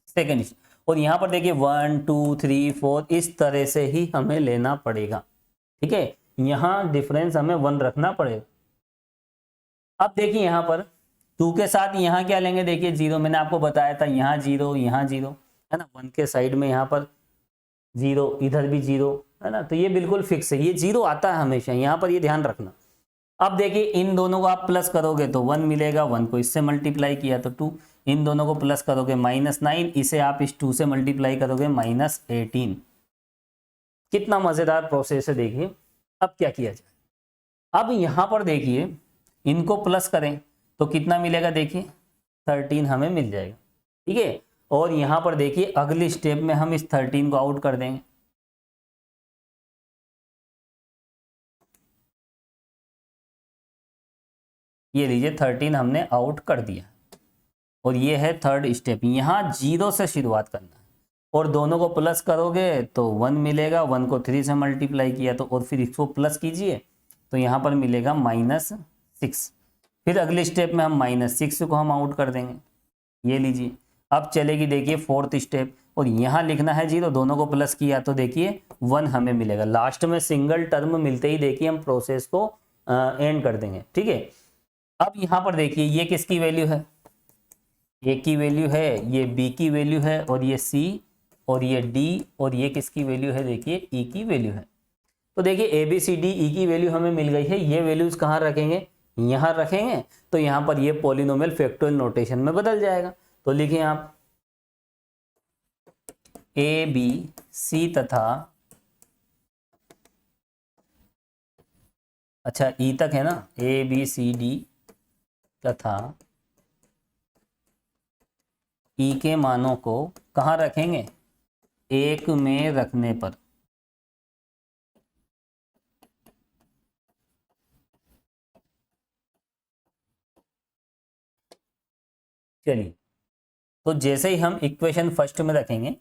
सेकंड स्टेप। और यहाँ पर देखिए 1 2 3 4 इस तरह से ही हमें लेना पड़ेगा, ठीक है। यहाँ डिफरेंस हमें 1 रखना पड़ेगा। अब देखिए यहाँ पर 2 के साथ यहाँ क्या लेंगे देखिए 0, मैंने आपको बताया था यहाँ 0 यहाँ 0 है ना, 1 के साइड में यहाँ पर 0, इधर भी 0 है ना, तो ये बिल्कुल फिक्स है, ये 0 आता है हमेशा, यहाँ पर ये ध्यान रखना। अब देखिए इन दोनों को आप प्लस करोगे तो 1 मिलेगा, 1 को इससे मल्टीप्लाई किया तो 2, इन दोनों को प्लस करोगे -9, इसे आप इस 2 से मल्टीप्लाई करोगे -18। कितना मजेदार प्रोसेस है देखिए। अब क्या किया जाए, अब यहाँ पर देखिए इनको प्लस करें तो कितना मिलेगा देखिए 13 हमें मिल जाएगा, ठीक है। और यहाँ पर देखिए अगली स्टेप में हम इस 13 को आउट कर देंगे, ये लीजिए 13 हमने आउट कर दिया। और ये है थर्ड स्टेप, यहाँ 0 से शुरुआत करना है और दोनों को प्लस करोगे तो 1 मिलेगा, 1 को 3 से मल्टीप्लाई किया तो और फिर इसको प्लस कीजिए तो यहाँ पर मिलेगा -6। फिर अगले स्टेप में हम -6 को हम आउट कर देंगे, ये लीजिए। अब चलेगी देखिए फोर्थ स्टेप, और यहाँ लिखना है 0, दोनों को प्लस किया तो देखिए 1 हमें मिलेगा। लास्ट में सिंगल टर्म मिलते ही देखिए हम प्रोसेस को एंड कर देंगे, ठीक है। अब यहाँ पर देखिए ये किसकी वैल्यू है, ए की वैल्यू है, ये बी की वैल्यू है, और ये सी, और ये डी, और ये किसकी वैल्यू है देखिए ई की वैल्यू है। तो देखिए A B C D E की वैल्यू हमें मिल गई है, ये वैल्यूज कहाँ रखेंगे, यहाँ रखेंगे, तो यहाँ पर ये पॉलिनोमियल फैक्टोरियल नोटेशन में बदल जाएगा। तो लिखिए आप ए बी सी तथा, अच्छा ई तक है ना, ए बी सी डी तथा ई के मानों को कहाँ रखेंगे, 1 में रखने पर चलिए। तो जैसे ही हम इक्वेशन फर्स्ट में रखेंगे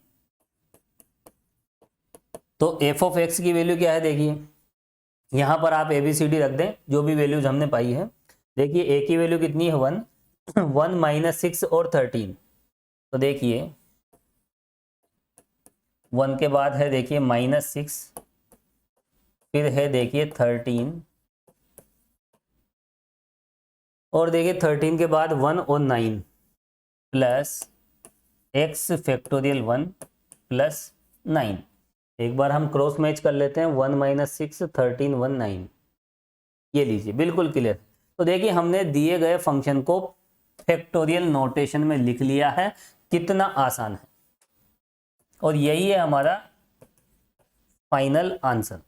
तो f(x) की वैल्यू क्या है देखिए, यहाँ पर आप ABCD रख दें जो भी वैल्यूज हमने पाई है। देखिए a की वैल्यू कितनी है 1, 1 -6 और 13, तो देखिए 1 के बाद है देखिए -6, फिर है देखिए 13, और देखिए 13 के बाद 1 और 9 प्लस x फैक्टोरियल 1 प्लस 9। एक बार हम क्रॉस मैच कर लेते हैं, 1 - 6 13 1 9, ये लीजिए बिल्कुल क्लियर। तो देखिए हमने दिए गए फंक्शन को फैक्टोरियल नोटेशन में लिख लिया है, कितना आसान है, और यही है हमारा फाइनल आंसर।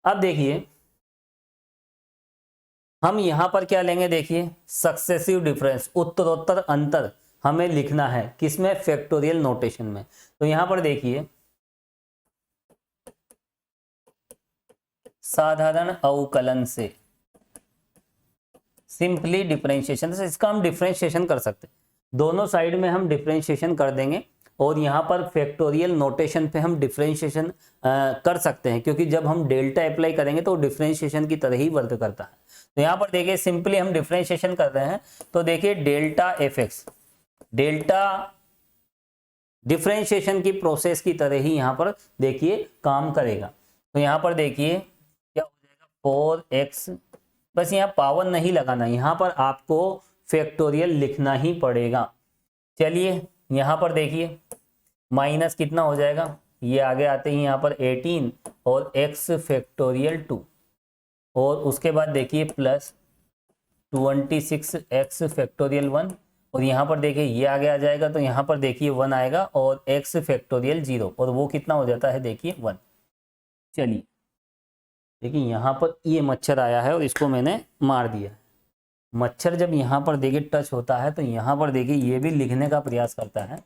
अब देखिए हम यहां पर क्या लेंगे देखिए, सक्सेसिव डिफरेंस, उत्तरोत्तर अंतर हमें लिखना है किसमें, फैक्टोरियल नोटेशन में। तो यहां पर देखिए साधारण अवकलन से सिंपली डिफरेंशिएशन से, इसका हम डिफरेंशिएशन कर सकते हैं, दोनों साइड में हम डिफरेंशिएशन कर देंगे, और यहाँ पर फैक्टोरियल नोटेशन पे हम डिफरेंशिएशन कर सकते हैं, क्योंकि जब हम डेल्टा अप्लाई करेंगे तो डिफरेंशिएशन की तरह ही वर्क करता है। तो यहाँ पर देखिए सिंपली हम डिफरेंशिएशन कर रहे हैं, तो देखिए delta f x, delta differentiation की प्रोसेस की तरह ही यहाँ पर देखिए काम करेगा। तो यहाँ पर देखिए क्या हो जाएगा 4x, बस यहाँ पावर नहीं लगाना, यहाँ पर आपको फैक्टोरियल लिखना ही पड़ेगा। चलिए यहाँ पर देखिए माइनस कितना हो जाएगा, ये आगे आते ही यहाँ पर 18 और x फैक्टोरियल 2, और उसके बाद देखिए प्लस 26x फैक्टोरियल 1, और यहाँ पर देखिए ये आगे आ जाएगा तो यहाँ पर देखिए 1 आएगा और x फैक्टोरियल 0, और वो कितना हो जाता है देखिए 1। चलिए देखिए यहाँ पर ये मच्छर आया है और इसको मैंने मार दिया। मच्छर जब यहाँ पर देखिए टच होता है तो यहाँ पर देखिए ये भी लिखने का प्रयास करता है।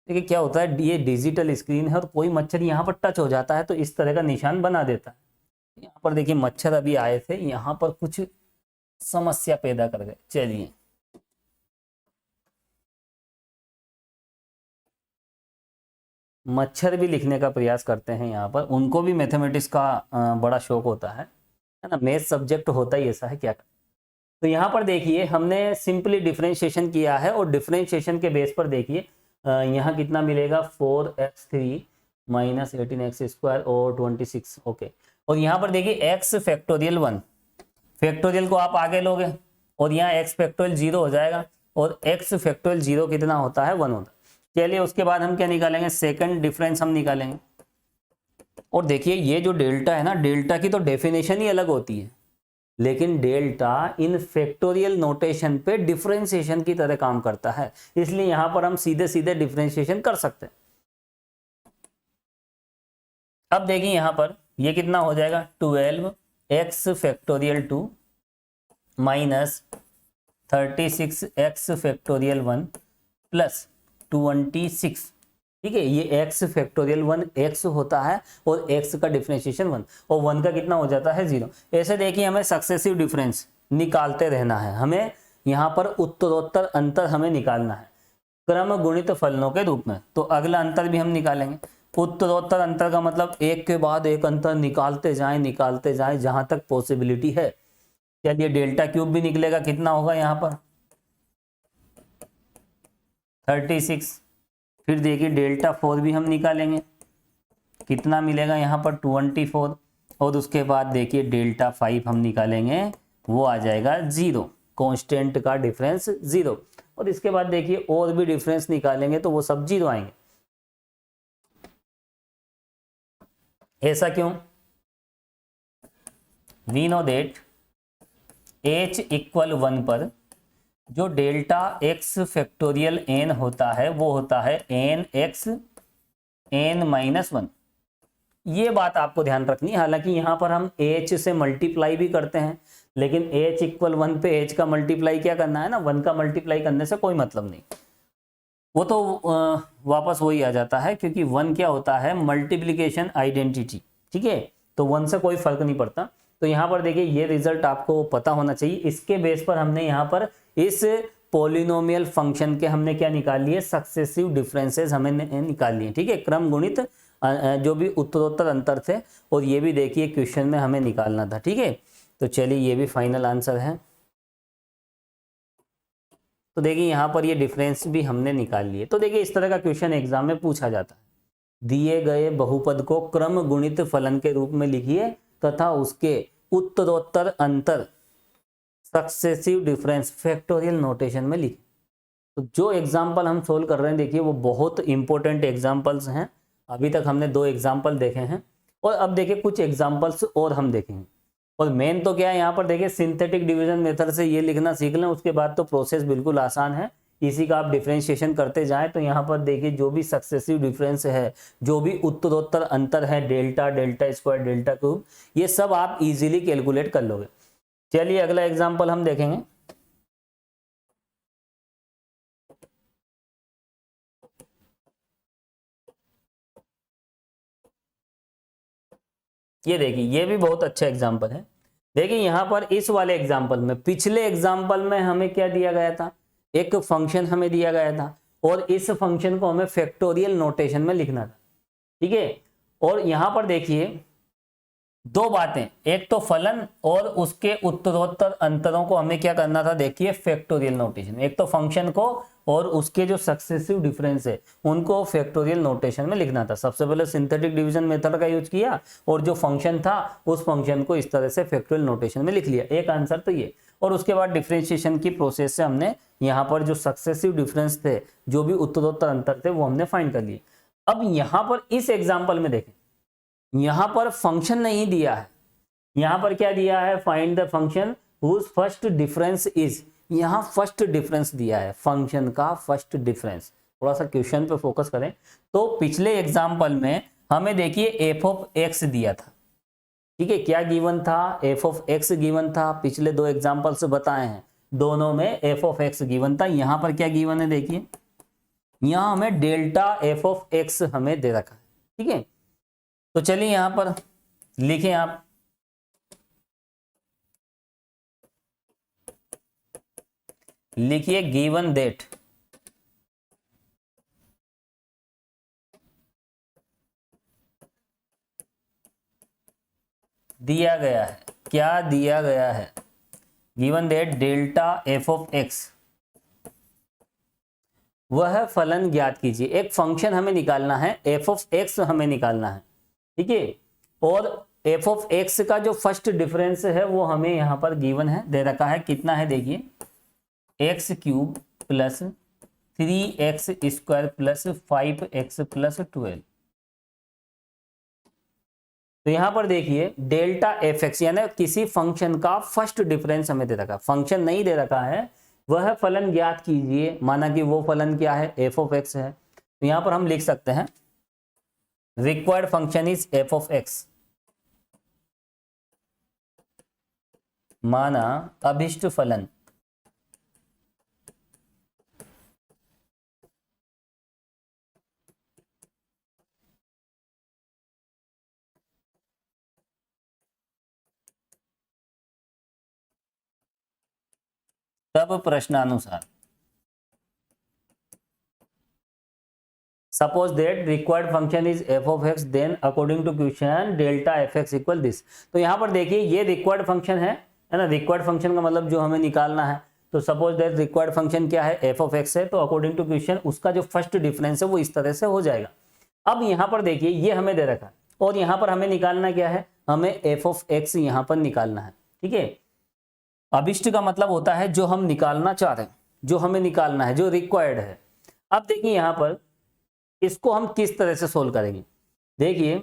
देखिए क्या होता है, ये डिजिटल स्क्रीन है और कोई मच्छर यहाँ पर टच हो जाता है तो इस तरह का निशान बना देता है। यहाँ पर देखिए मच्छर अभी आए थे, यहाँ पर कुछ समस्या पैदा कर गए। चलिए मच्छर भी लिखने का प्रयास करते हैं यहाँ पर, उनको भी मैथमेटिक्स का बड़ा शौक होता है ना, मैथ सब्जेक्ट होता ही ऐसा है क्या। तो यहाँ पर देखिए हमने सिंपली डिफरेंशिएशन किया है और डिफरेंशिएशन के बेस पर देखिए यहाँ कितना मिलेगा 4x3 माइनस 18x² और 26। ओके, और यहाँ पर देखिए x फैक्टोरियल 1, फैक्टोरियल को आप आगे लोगे और यहाँ x फैक्टोरियल 0 हो जाएगा और x फैक्टोरियल 0 कितना होता है 1 होता है। चलिए उसके बाद हम क्या निकालेंगे, सेकंड डिफरेंस हम निकालेंगे। और देखिए ये जो डेल्टा है ना, डेल्टा की तो डेफिनेशन ही अलग होती है, लेकिन डेल्टा इन फैक्टोरियल नोटेशन पे डिफरेंशिएशन की तरह काम करता है, इसलिए यहां पर हम सीधे सीधे डिफरेंशिएशन कर सकते हैं। अब देखिए यहां पर ये कितना हो जाएगा 12x factorial 2 minus 36x factorial 1 plus 26। ठीक है, ये x फैक्टोरियल 1 x होता है और x का डिफरेंशिएशन 1 और 1 का कितना हो जाता है 0। ऐसे देखिए हमें सक्सेसिव डिफरेंस निकालते रहना है, हमें यहाँ पर उत्तरोत्तर अंतर हमें निकालना है क्रम गुणित फलनों के रूप में। तो अगला अंतर भी हम निकालेंगे। उत्तरोत्तर अंतर का मतलब एक के बाद एक अंतर निकालते जाएं जहां तक पॉसिबिलिटी है। चलिए डेल्टा क्यूब भी निकलेगा, कितना होगा यहाँ पर 36। फिर देखिए डेल्टा 4 भी हम निकालेंगे, कितना मिलेगा यहाँ पर 24, और उसके बाद देखिए डेल्टा 5 हम निकालेंगे, वो आ जाएगा 0, कांस्टेंट का डिफरेंस 0। और इसके बाद देखिए और भी डिफरेंस निकालेंगे तो वो सब 0 आएंगे। ऐसा क्यों? We know that h equal 1 पर जो डेल्टा x फैक्टोरियल n होता है वो होता है nx n-1। ये बात आपको ध्यान रखनी है। हालांकि यहाँ पर हम h से मल्टीप्लाई भी करते हैं, लेकिन h इक्वल 1 पे h का मल्टीप्लाई क्या करना है ना, 1 का मल्टीप्लाई करने से कोई मतलब नहीं, वो तो वापस वही आ जाता है, क्योंकि 1 क्या होता है मल्टीप्लिकेशन आइडेंटिटी। ठीक है, तो 1 से कोई फर्क नहीं पड़ता। तो यहाँ पर देखिए ये रिजल्ट आपको पता होना चाहिए। इसके बेस पर हमने यहाँ पर इस पॉलिनोमियल फंक्शन के हमने क्या निकाल लिए, सक्सेसिव डिफरेंसेस हमें निकाल लिए। ठीक है, क्रम गुणित जो भी उत्तरोत्तर अंतर थे, और ये भी देखिए क्वेश्चन में हमें निकालना था। ठीक है, तो चलिए ये भी फाइनल आंसर है। तो देखिए यहाँ पर ये डिफरेंस भी हमने निकाल लिए। तो देखिए इस तरह का क्वेश्चन एग्जाम में पूछा जाता है, दिए गए बहुपद को क्रम गुणित फलन के रूप में लिखिए तथा उसके उत्तरोत्तर अंतर सक्सेसिव डिफरेंस फैक्टोरियल नोटेशन में लिखें। तो जो एग्जाम्पल हम सोल्व कर रहे हैं देखिए वो बहुत इंपॉर्टेंट एग्जाम्पल्स हैं। अभी तक हमने 2 एग्जाम्पल देखे हैं और अब देखिए कुछ एग्जाम्पल्स और हम देखेंगे। और मेन तो क्या है यहाँ पर देखिए सिंथेटिक डिवीजन मेथड से ये लिखना सीख लें, उसके बाद तो प्रोसेस बिल्कुल आसान है। इसी का आप डिफरेंशिएशन करते जाएं तो यहाँ पर देखिए जो भी सक्सेसिव डिफरेंस है, जो भी उत्तरोत्तर अंतर है, delta, delta square, delta cube, ये सब आप इजीली कैलकुलेट कर लोगे। चलिए अगला एग्जांपल हम देखेंगे। ये देखिए ये भी बहुत अच्छा एग्जांपल है। देखिए यहाँ पर इस वाले एग्जांपल में, पिछले एग्जांपल में हमें क्या दिया गया था, एक फंक्शन हमें दिया गया था और इस फंक्शन को हमें फैक्टोरियल नोटेशन में लिखना था। ठीक है, और यहाँ पर देखिए दो बातें, एक तो फलन और उसके उत्तरोत्तर अंतरों को हमें क्या करना था, देखिए फैक्टोरियल नोटेशन। एक तो फंक्शन को और उसके जो सक्सेसिव डिफरेंस है उनको फैक्टोरियल नोटेशन में लिखना था। सबसे पहले सिंथेटिक डिवीजन मेथड का यूज किया और जो फंक्शन था उस फंक्शन को इस तरह से फैक्टोरियल नोटेशन में लिख लिया। एक आंसर तो ये। और उसके बाद डिफरेंशिएशन की प्रोसेस से हमने यहाँ पर जो सक्सेसिव डिफरेंस थे, जो भी उत्तरोत्तर अंतर थे, वो हमने फाइंड कर लिए। अब यहाँ पर इस एग्जाम्पल में देखें, यहां पर फंक्शन नहीं दिया है, यहां पर क्या दिया है, find the function whose first difference is. यहां फर्स्ट डिफरेंस दिया है, फंक्शन का फर्स्ट डिफरेंस। थोड़ा सा क्वेश्चन पे फोकस करें तो पिछले एग्जांपल में हमें देखिए एफ ऑफ एक्स दिया था, ठीक है, क्या गिवन था, एफ ऑफ एक्स गिवन था। पिछले दो एग्जांपल से बताए हैं, दोनों में एफ ऑफ एक्स गिवन था। यहां पर क्या गिवन है, देखिए यहां हमें डेल्टा एफ ऑफ एक्स हमें दे रखा है, ठीक है। तो चलिए यहां पर लिखें आप, लिखिए गिवन दैट दिया गया है, क्या दिया गया है, given that delta f of x, वह फलन ज्ञात कीजिए। एक फंक्शन हमें निकालना है, एफ ऑफ एक्स हमें निकालना है, ठीक है। और एफ ऑफ एक्स का जो फर्स्ट डिफरेंस है वो हमें यहां पर गिवन है, दे रखा है, कितना है देखिए, x cube plus 3x square plus 5x plus 12। तो यहां पर देखिए डेल्टा एफ एक्स यानी किसी फंक्शन का फर्स्ट डिफरेंस हमें दे रखा है, फंक्शन नहीं दे रखा है, वह फलन ज्ञात कीजिए। माना कि वो फलन क्या है, एफ ऑफ एक्स है। तो यहां पर हम लिख सकते हैं required function is f of x, माना अभिष्ट फलन तब प्रश्नानुसार। Suppose that required function is f of x, then according to question delta f x equal this. तो यहां पर देखिए ये रिक्वायर्ड फंक्शन है ना, रिक्वायर्ड फंक्शन का मतलब जो हमें निकालना है। तो सपोज दैट रिक्वायर्ड फंक्शन क्या है, एफ ऑफ एक्स है, तो अकॉर्डिंग टू क्वेश्चन उसका जो फर्स्ट डिफरेंस है वो इस तरह से हो जाएगा। अब यहां पर देखिए ये हमें दे रखा है और यहां पर हमें निकालना क्या है, हमें एफ ऑफ एक्स यहां पर निकालना है, ठीक है। अभिष्ट का मतलब होता है जो हम निकालना चाह रहे हैं, जो हमें निकालना है, जो रिक्वायर्ड है। अब देखिए यहां पर इसको हम किस तरह से सोल्व करेंगे, देखिए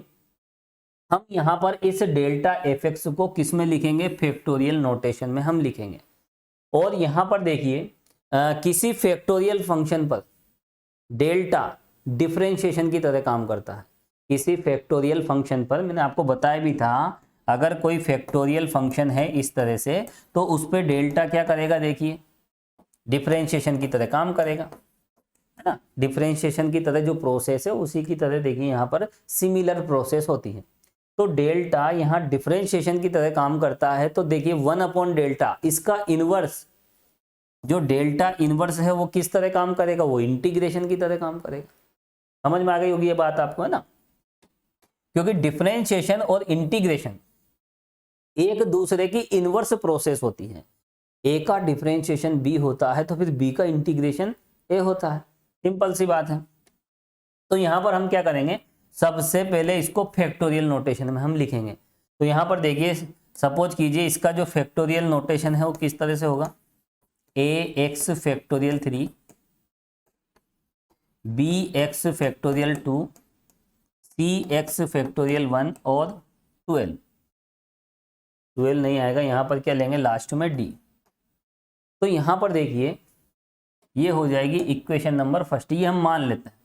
हम यहां पर इस डेल्टा एफ एक्स को किस में लिखेंगे, फैक्टोरियल नोटेशन में हम लिखेंगे। और यहां पर देखिए किसी फैक्टोरियल फंक्शन पर डेल्टा डिफरेंशिएशन की तरह काम करता है। किसी फैक्टोरियल फंक्शन पर मैंने आपको बताया भी था, अगर कोई फैक्टोरियल फंक्शन है इस तरह से तो उस पर डेल्टा क्या करेगा, देखिए डिफरेंशिएशन की तरह काम करेगा, है ना। डिफरेंशिएशन की तरह जो प्रोसेस है उसी की तरह देखिए यहाँ पर सिमिलर प्रोसेस होती है। तो डेल्टा यहाँ डिफरेंशिएशन की तरह काम करता है। तो देखिए 1 डेल्टा, इसका इनवर्स जो डेल्टा इनवर्स है वो किस तरह काम करेगा, वो इंटीग्रेशन की तरह काम करेगा। समझ में आ गई होगी ये बात आपको, है ना। क्योंकि डिफरेंशिएशन और इंटीग्रेशन एक दूसरे की इनवर्स प्रोसेस होती है। ए का डिफरेंशिएशन बी होता है तो फिर बी का इंटीग्रेशन ए होता है, सिंपल सी बात है। तो यहां पर हम क्या करेंगे, सबसे पहले इसको फैक्टोरियल नोटेशन में हम लिखेंगे। तो यहां पर देखिए सपोज कीजिए इसका जो फैक्टोरियल नोटेशन है वो किस तरह से होगा, a x factorial 3, b x factorial 2, c x factorial 1 और 12 नहीं आएगा, यहां पर क्या लेंगे लास्ट में डी। तो यहां पर देखिए ये हो जाएगी इक्वेशन नंबर फर्स्ट। ये हम मान लेते हैं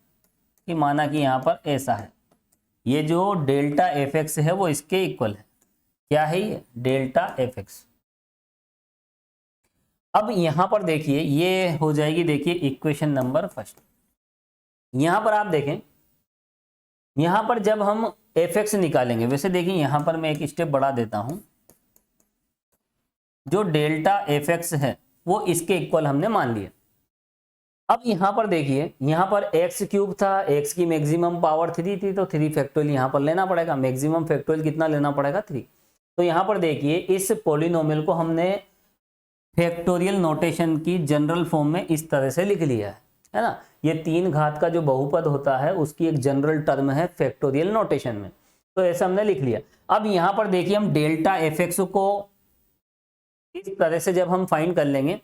कि माना कि यहां पर ऐसा है, ये जो डेल्टा एफ एक्स है वो इसके इक्वल है, क्या है ये, डेल्टा एफ एक्स। अब यहां पर देखिए ये हो जाएगी, देखिए इक्वेशन नंबर फर्स्ट। यहां पर आप देखें, यहां पर जब हम एफ एक्स निकालेंगे, वैसे देखिए यहां पर मैं एक स्टेप बढ़ा देता हूं, जो डेल्टा एफ एक्स है वो इसके इक्वल हमने मान लिया। अब यहाँ पर देखिए, यहाँ पर एक्स क्यूब था, एक्स की मैक्सिमम पावर 3 थी, तो 3 फैक्टोरियल यहाँ पर लेना पड़ेगा। मैक्सिमम फैक्टोरियल कितना लेना पड़ेगा? 3। तो यहाँ पर देखिए इस पॉलिनोमियल को हमने फैक्टोरियल नोटेशन की जनरल फॉर्म में इस तरह से लिख लिया है ना। ये 3 घात का जो बहुपद होता है उसकी एक जनरल टर्म है फैक्टोरियल नोटेशन में, तो ऐसा हमने लिख लिया। अब यहाँ पर देखिए हम डेल्टा एफ एक्स को इस तरह से जब हम फाइंड कर लेंगे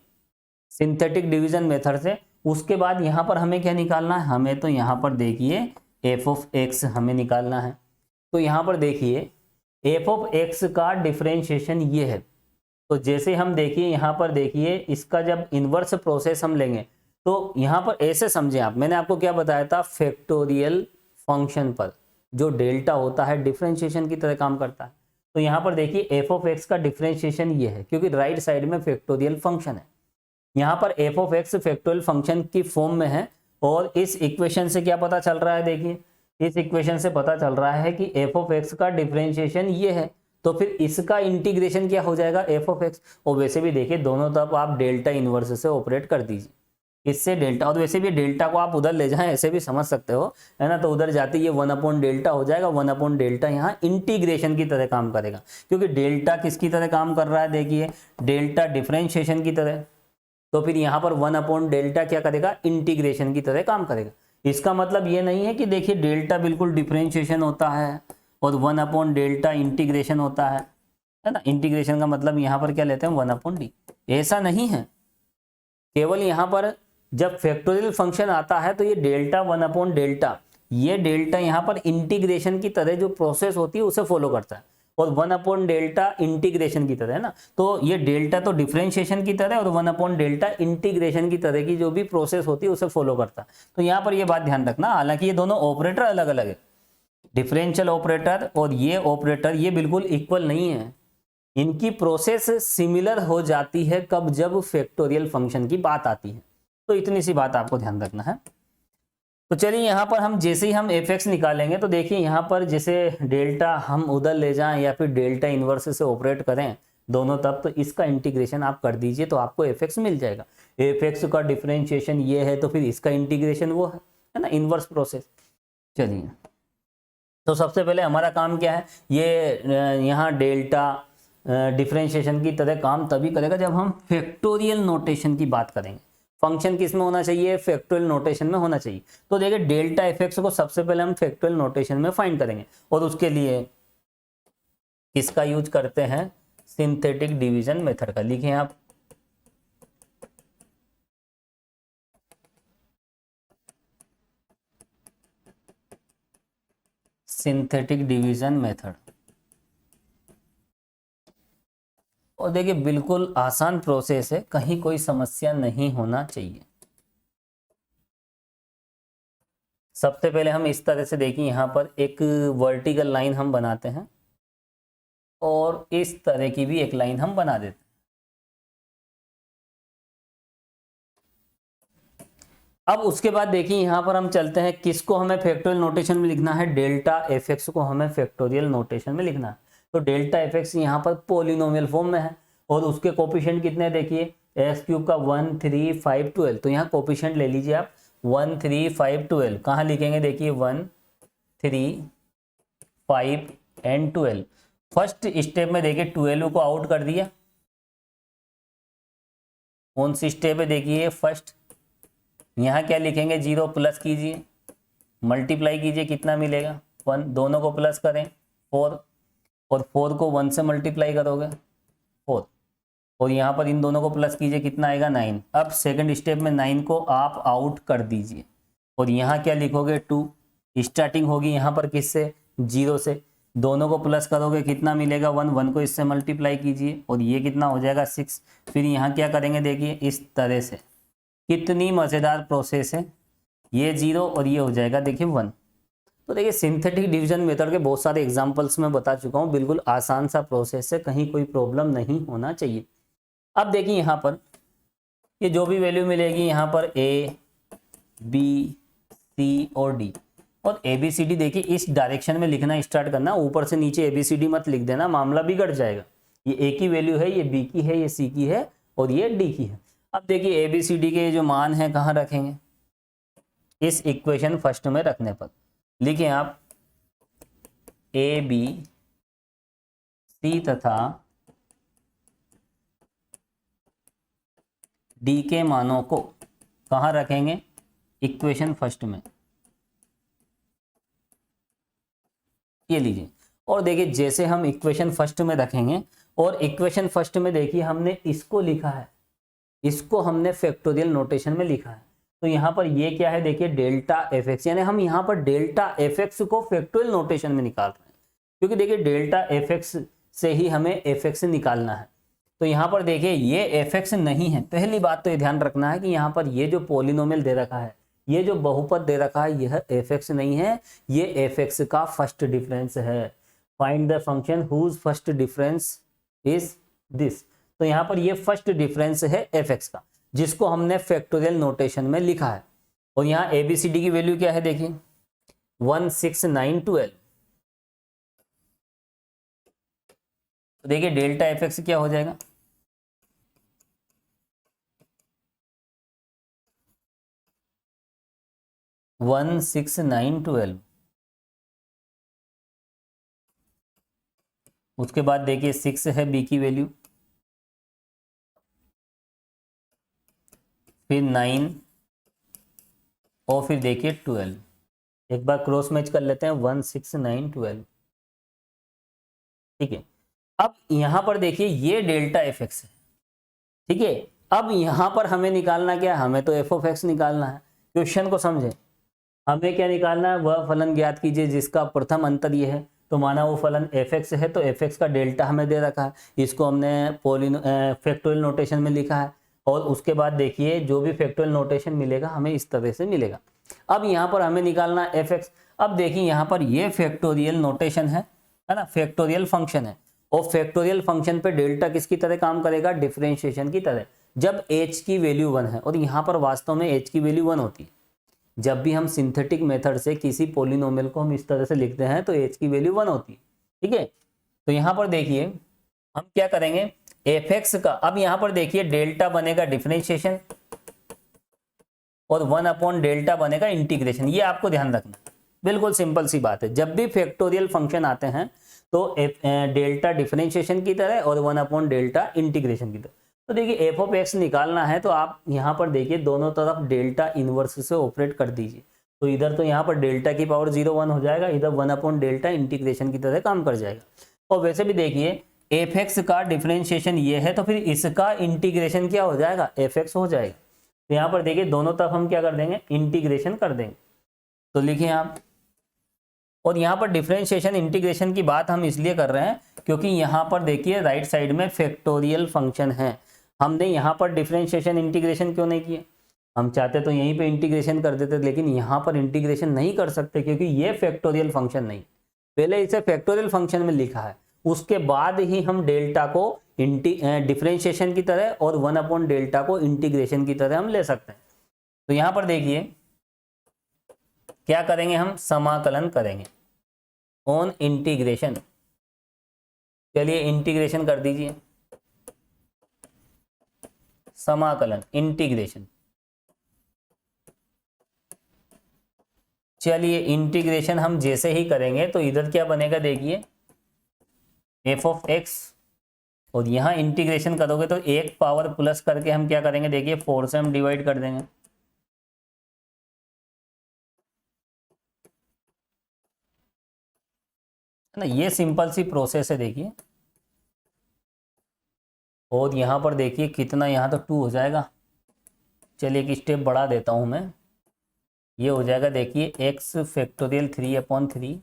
सिंथेटिक डिवीजन मेथड से, उसके बाद यहाँ पर हमें क्या निकालना है? हमें तो यहाँ पर देखिए एफ ऑफ एक्स हमें निकालना है। तो यहाँ पर देखिए एफ ऑफ एक्स का डिफरेंशिएशन ये है। तो जैसे हम देखिए यहाँ पर देखिए इसका जब इन्वर्स प्रोसेस हम लेंगे तो यहाँ पर ऐसे समझें आप, मैंने आपको क्या बताया था, फैक्टोरियल फंक्शन पर जो डेल्टा होता है डिफरेंशिएशन की तरह काम करता है। तो यहाँ पर देखिए एफ ऑफ एक्स का डिफरेंशिएशन ये है, क्योंकि राइट साइड में फैक्टोरियल फंक्शन है। यहाँ पर F of x factorial function की फॉर्म में है, और इस इक्वेशन से क्या पता चल रहा है? देखिए इस इक्वेशन से पता चल रहा है कि एफ ऑफ एक्स का डिफरेंशिएशन ये है, तो फिर इसका इंटीग्रेशन क्या हो जाएगा? F of x. और वैसे भी देखिए दोनों तरफ आप डेल्टा इनवर्स से ऑपरेट कर दीजिए, इससे डेल्टा, और वैसे भी डेल्टा को आप उधर ले जाएं ऐसे भी समझ सकते हो, है ना। तो उधर जाते ये 1 डेल्टा हो जाएगा, 1 डेल्टा यहाँ इंटीग्रेशन की तरह काम करेगा, क्योंकि डेल्टा किसकी तरह काम कर रहा है? देखिए डेल्टा डिफरेंशिएशन की तरह, तो फिर यहाँ पर 1 डेल्टा क्या करेगा? इंटीग्रेशन की तरह काम करेगा। इसका मतलब ये नहीं है कि देखिए डेल्टा बिल्कुल डिफरेंशिएशन होता है और 1 डेल्टा इंटीग्रेशन होता है ना। इंटीग्रेशन का मतलब यहाँ पर क्या लेते हैं? 1/d। ऐसा नहीं है, केवल यहाँ पर जब फैक्टोरियल फंक्शन आता है तो ये डेल्टा 1 डेल्टा, ये डेल्टा यहाँ पर इंटीग्रेशन की तरह जो प्रोसेस होती है उसे फॉलो करता है, और 1 डेल्टा इंटीग्रेशन की तरह है ना। तो ये डेल्टा तो डिफरेंशिएशन की तरह और 1 डेल्टा इंटीग्रेशन की तरह की जो भी प्रोसेस होती है उसे फॉलो करता है। तो यहाँ पर ये बात ध्यान रखना, हालांकि ये दोनों ऑपरेटर अलग अलग है, डिफरेंशियल ऑपरेटर और ये ऑपरेटर ये बिल्कुल इक्वल नहीं है। इनकी प्रोसेस सिमिलर हो जाती है कब? जब फैक्टोरियल फंक्शन की बात आती है। तो इतनी सी बात आपको ध्यान रखना है। तो चलिए यहाँ पर हम जैसे ही हम एफ एक्स निकालेंगे तो देखिए यहाँ पर जैसे डेल्टा हम उधर ले जाएं या फिर डेल्टा इनवर्स से ऑपरेट करें दोनों तब, तो इसका इंटीग्रेशन आप कर दीजिए तो आपको एफ एक्स मिल जाएगा। एफ एक्स का डिफरेंशिएशन ये है तो फिर इसका इंटीग्रेशन वो है ना, इनवर्स प्रोसेस। चलिए तो सबसे पहले हमारा काम क्या है? ये यहाँ डेल्टा डिफरेंशिएशन की तरह काम तभी करेगा जब हम फैक्टोरियल नोटेशन की बात करेंगे। फंक्शन किस में होना चाहिए? फैक्टोरियल नोटेशन में होना चाहिए। तो देखिए डेल्टा एफ एक्स को सबसे पहले हम फैक्टोरियल नोटेशन में फाइंड करेंगे, और उसके लिए किसका यूज करते हैं? सिंथेटिक डिवीजन मेथड का। लिखें आप सिंथेटिक डिवीजन मेथड। और देखिए बिल्कुल आसान प्रोसेस है, कहीं कोई समस्या नहीं होना चाहिए। सबसे पहले हम इस तरह से देखिए यहाँ पर एक वर्टिकल लाइन हम बनाते हैं और इस तरह की भी एक लाइन हम बना देते हैं। अब उसके बाद देखिए यहाँ पर हम चलते हैं, किसको हमें फैक्टोरियल नोटेशन में लिखना है? डेल्टा एफ एक्स को हमें फैक्टोरियल नोटेशन में लिखना है। तो डेल्टा एफ एक्स यहाँ पर पॉलिनोमियल फॉर्म में है, और उसके कोफिशिएंट कितने देखिए? एक्स क्यूब का 1 3 5 12। तो यहाँ कोफिशिएंट ले लीजिए आप 1 3 5 12। कहाँ लिखेंगे? देखिए 1 3 5 एंड 12। फर्स्ट स्टेप में देखिए 12 को आउट कर दिया। कौन सी स्टेप है? देखिए फर्स्ट। यहाँ क्या लिखेंगे? 0 प्लस कीजिए, मल्टीप्लाई कीजिए, कितना मिलेगा? 1। दोनों को प्लस करें 4, और 4 को 1 से मल्टीप्लाई करोगे 4, और यहाँ पर इन दोनों को प्लस कीजिए, कितना आएगा? 9। अब सेकंड स्टेप में 9 को आप आउट कर दीजिए, और यहाँ क्या लिखोगे? 2। स्टार्टिंग होगी यहाँ पर किससे? 0 से। दोनों को प्लस करोगे, कितना मिलेगा? 1। 1 को इससे मल्टीप्लाई कीजिए, और ये कितना हो जाएगा? 6। फिर यहाँ क्या करेंगे? देखिए इस तरह से। कितनी मज़ेदार प्रोसेस है। ये 0 और ये हो जाएगा देखिए 1। तो देखिए सिंथेटिक डिवीजन मेथड के बहुत सारे एग्जांपल्स में बता चुका हूँ, बिल्कुल आसान सा प्रोसेस है, कहीं कोई प्रॉब्लम नहीं होना चाहिए। अब देखिए यहाँ पर ये जो भी वैल्यू मिलेगी यहाँ पर A, B, C और D, और ABCD देखिए इस डायरेक्शन में लिखना स्टार्ट करना, ऊपर से नीचे ABCD मत लिख देना, मामला बिगड़ जाएगा। ये A की वैल्यू है, ये B की है, ये C की है और ये D की है। अब देखिए ए बी सी डी के जो मान हैं कहाँ रखेंगे, इस इक्वेशन फर्स्ट में रखने पर लिखें आप ए बी सी तथा डी के मानों को कहाँ रखेंगे, इक्वेशन फर्स्ट में, ये लीजिए। और देखिए जैसे हम इक्वेशन फर्स्ट में रखेंगे और इक्वेशन फर्स्ट में देखिए हमने इसको लिखा है, इसको हमने फैक्टोरियल नोटेशन में लिखा है। तो यहाँ पर ये क्या है, देखिए डेल्टा एफ एक्स, यानी हम यहाँ पर डेल्टा एफ एक्स को फैक्टोरियल नोटेशन में निकाल रहे हैं, क्योंकि देखिए डेल्टा एफ एक्स से ही हमें एफ एक्स निकालना है। तो यहाँ पर देखिए ये एफ एक्स नहीं है, पहली बात तो ये ध्यान रखना है कि यहाँ पर ये जो पॉलिनोमियल दे रखा है, ये जो बहुपद दे रखा है, यह एफ एक्स नहीं है, ये एफ एक्स का फर्स्ट डिफरेंस है। Find the function whose first difference is this. तो यहाँ पर ये फर्स्ट डिफरेंस है एफ एक्स का, जिसको हमने फैक्टोरियल नोटेशन में लिखा है। और यहाँ ए बी सी डी की वैल्यू क्या है, देखिए 1 6 9 12। तो देखिए डेल्टा एफ एक्स क्या हो जाएगा, 1 6 9 12। उसके बाद देखिए 6 है बी की वैल्यू, फिर 9 और फिर देखिए 12। एक बार क्रॉस मैच कर लेते हैं, 1 6 9 12, ठीक है। अब यहां पर देखिए ये डेल्टा एफ एक्स है, ठीक है। अब यहां पर हमें निकालना क्या है, हमें तो एफ ऑफ एक्स निकालना है। क्वेश्चन को समझे, हमें क्या निकालना है, वह फलन ज्ञात कीजिए जिसका प्रथम अंतर ये है। तो माना वो फलन एफ एक्स है, तो एफ एक्स का डेल्टा हमें दे रखा है, इसको हमने फैक्टोरियल नोटेशन में लिखा है। और उसके बाद देखिए जो भी फैक्टोरियल नोटेशन मिलेगा हमें इस तरह से मिलेगा। अब यहाँ पर हमें निकालना है एफ एक्स। अब देखिए यहाँ पर ये फैक्टोरियल नोटेशन है ना, फैक्टोरियल फंक्शन है। और फैक्टोरियल फंक्शन पे डेल्टा किसकी तरह काम करेगा, डिफरेंशिएशन की तरह, जब h की वैल्यू 1 है। और यहाँ पर वास्तव में h की वैल्यू 1 होती है। जब भी हम सिंथेटिक मेथड से किसी पॉलिनोमियल को हम इस तरह से लिखते हैं तो h की वैल्यू 1 होती है, ठीक है। तो यहाँ पर देखिए हम क्या करेंगे, एफ एक्स का, अब यहाँ पर देखिए डेल्टा बनेगा डिफरेंशिएशन और 1 अपॉन डेल्टा बनेगा इंटीग्रेशन। ये आपको ध्यान रखना, बिल्कुल सिंपल सी बात है। जब भी फैक्टोरियल फंक्शन आते हैं तो डेल्टा डिफरेंशिएशन की तरह और 1 अपॉन डेल्टा इंटीग्रेशन की तरह। तो देखिए एफ ऑफ एक्स निकालना है तो आप यहाँ पर देखिए दोनों तरफ डेल्टा इनवर्स से ऑपरेट कर दीजिए। तो इधर तो यहाँ पर डेल्टा की पावर 0 1 हो जाएगा, इधर 1 अपॉन डेल्टा इंटीग्रेशन की तरह काम कर जाएगा। और वैसे भी देखिए एफ एक्स का डिफरेंशिएशन ये है, तो फिर इसका इंटीग्रेशन क्या हो जाएगा, एफ एक्स हो जाएगा। तो यहाँ पर देखिए दोनों तरफ हम क्या कर देंगे, इंटीग्रेशन कर देंगे। तो लिखिए आप, और यहाँ पर डिफरेंशिएशन इंटीग्रेशन की बात हम इसलिए कर रहे हैं क्योंकि यहाँ पर देखिए राइट साइड में फैक्टोरियल फंक्शन है। हमने यहाँ पर डिफरेंशिएशन इंटीग्रेशन क्यों नहीं किया, हम चाहते तो यहीं पे इंटीग्रेशन कर देते, लेकिन यहाँ पर इंटीग्रेशन नहीं कर सकते क्योंकि ये फैक्टोरियल फंक्शन नहीं, पहले इसे फैक्टोरियल फंक्शन में लिखा है, उसके बाद ही हम डेल्टा को डिफरेंशिएशन की तरह और 1 अपॉन डेल्टा को इंटीग्रेशन की तरह हम ले सकते हैं। तो यहाँ पर देखिए क्या करेंगे, हम समाकलन करेंगे ऑन इंटीग्रेशन। चलिए इंटीग्रेशन कर दीजिए, समाकलन इंटीग्रेशन। चलिए इंटीग्रेशन हम जैसे ही करेंगे तो इधर क्या बनेगा, देखिए एफ ऑफ एक्स, और यहाँ इंटीग्रेशन करोगे तो एक पावर प्लस करके हम क्या करेंगे, देखिए 4 से हम डिवाइड कर देंगे। ना ये सिंपल सी प्रोसेस है देखिए। और यहाँ पर देखिए कितना, यहाँ तो 2 हो जाएगा। चलिए एक स्टेप बढ़ा देता हूँ मैं, ये हो जाएगा देखिए एक्स फैक्टोरियल 3/3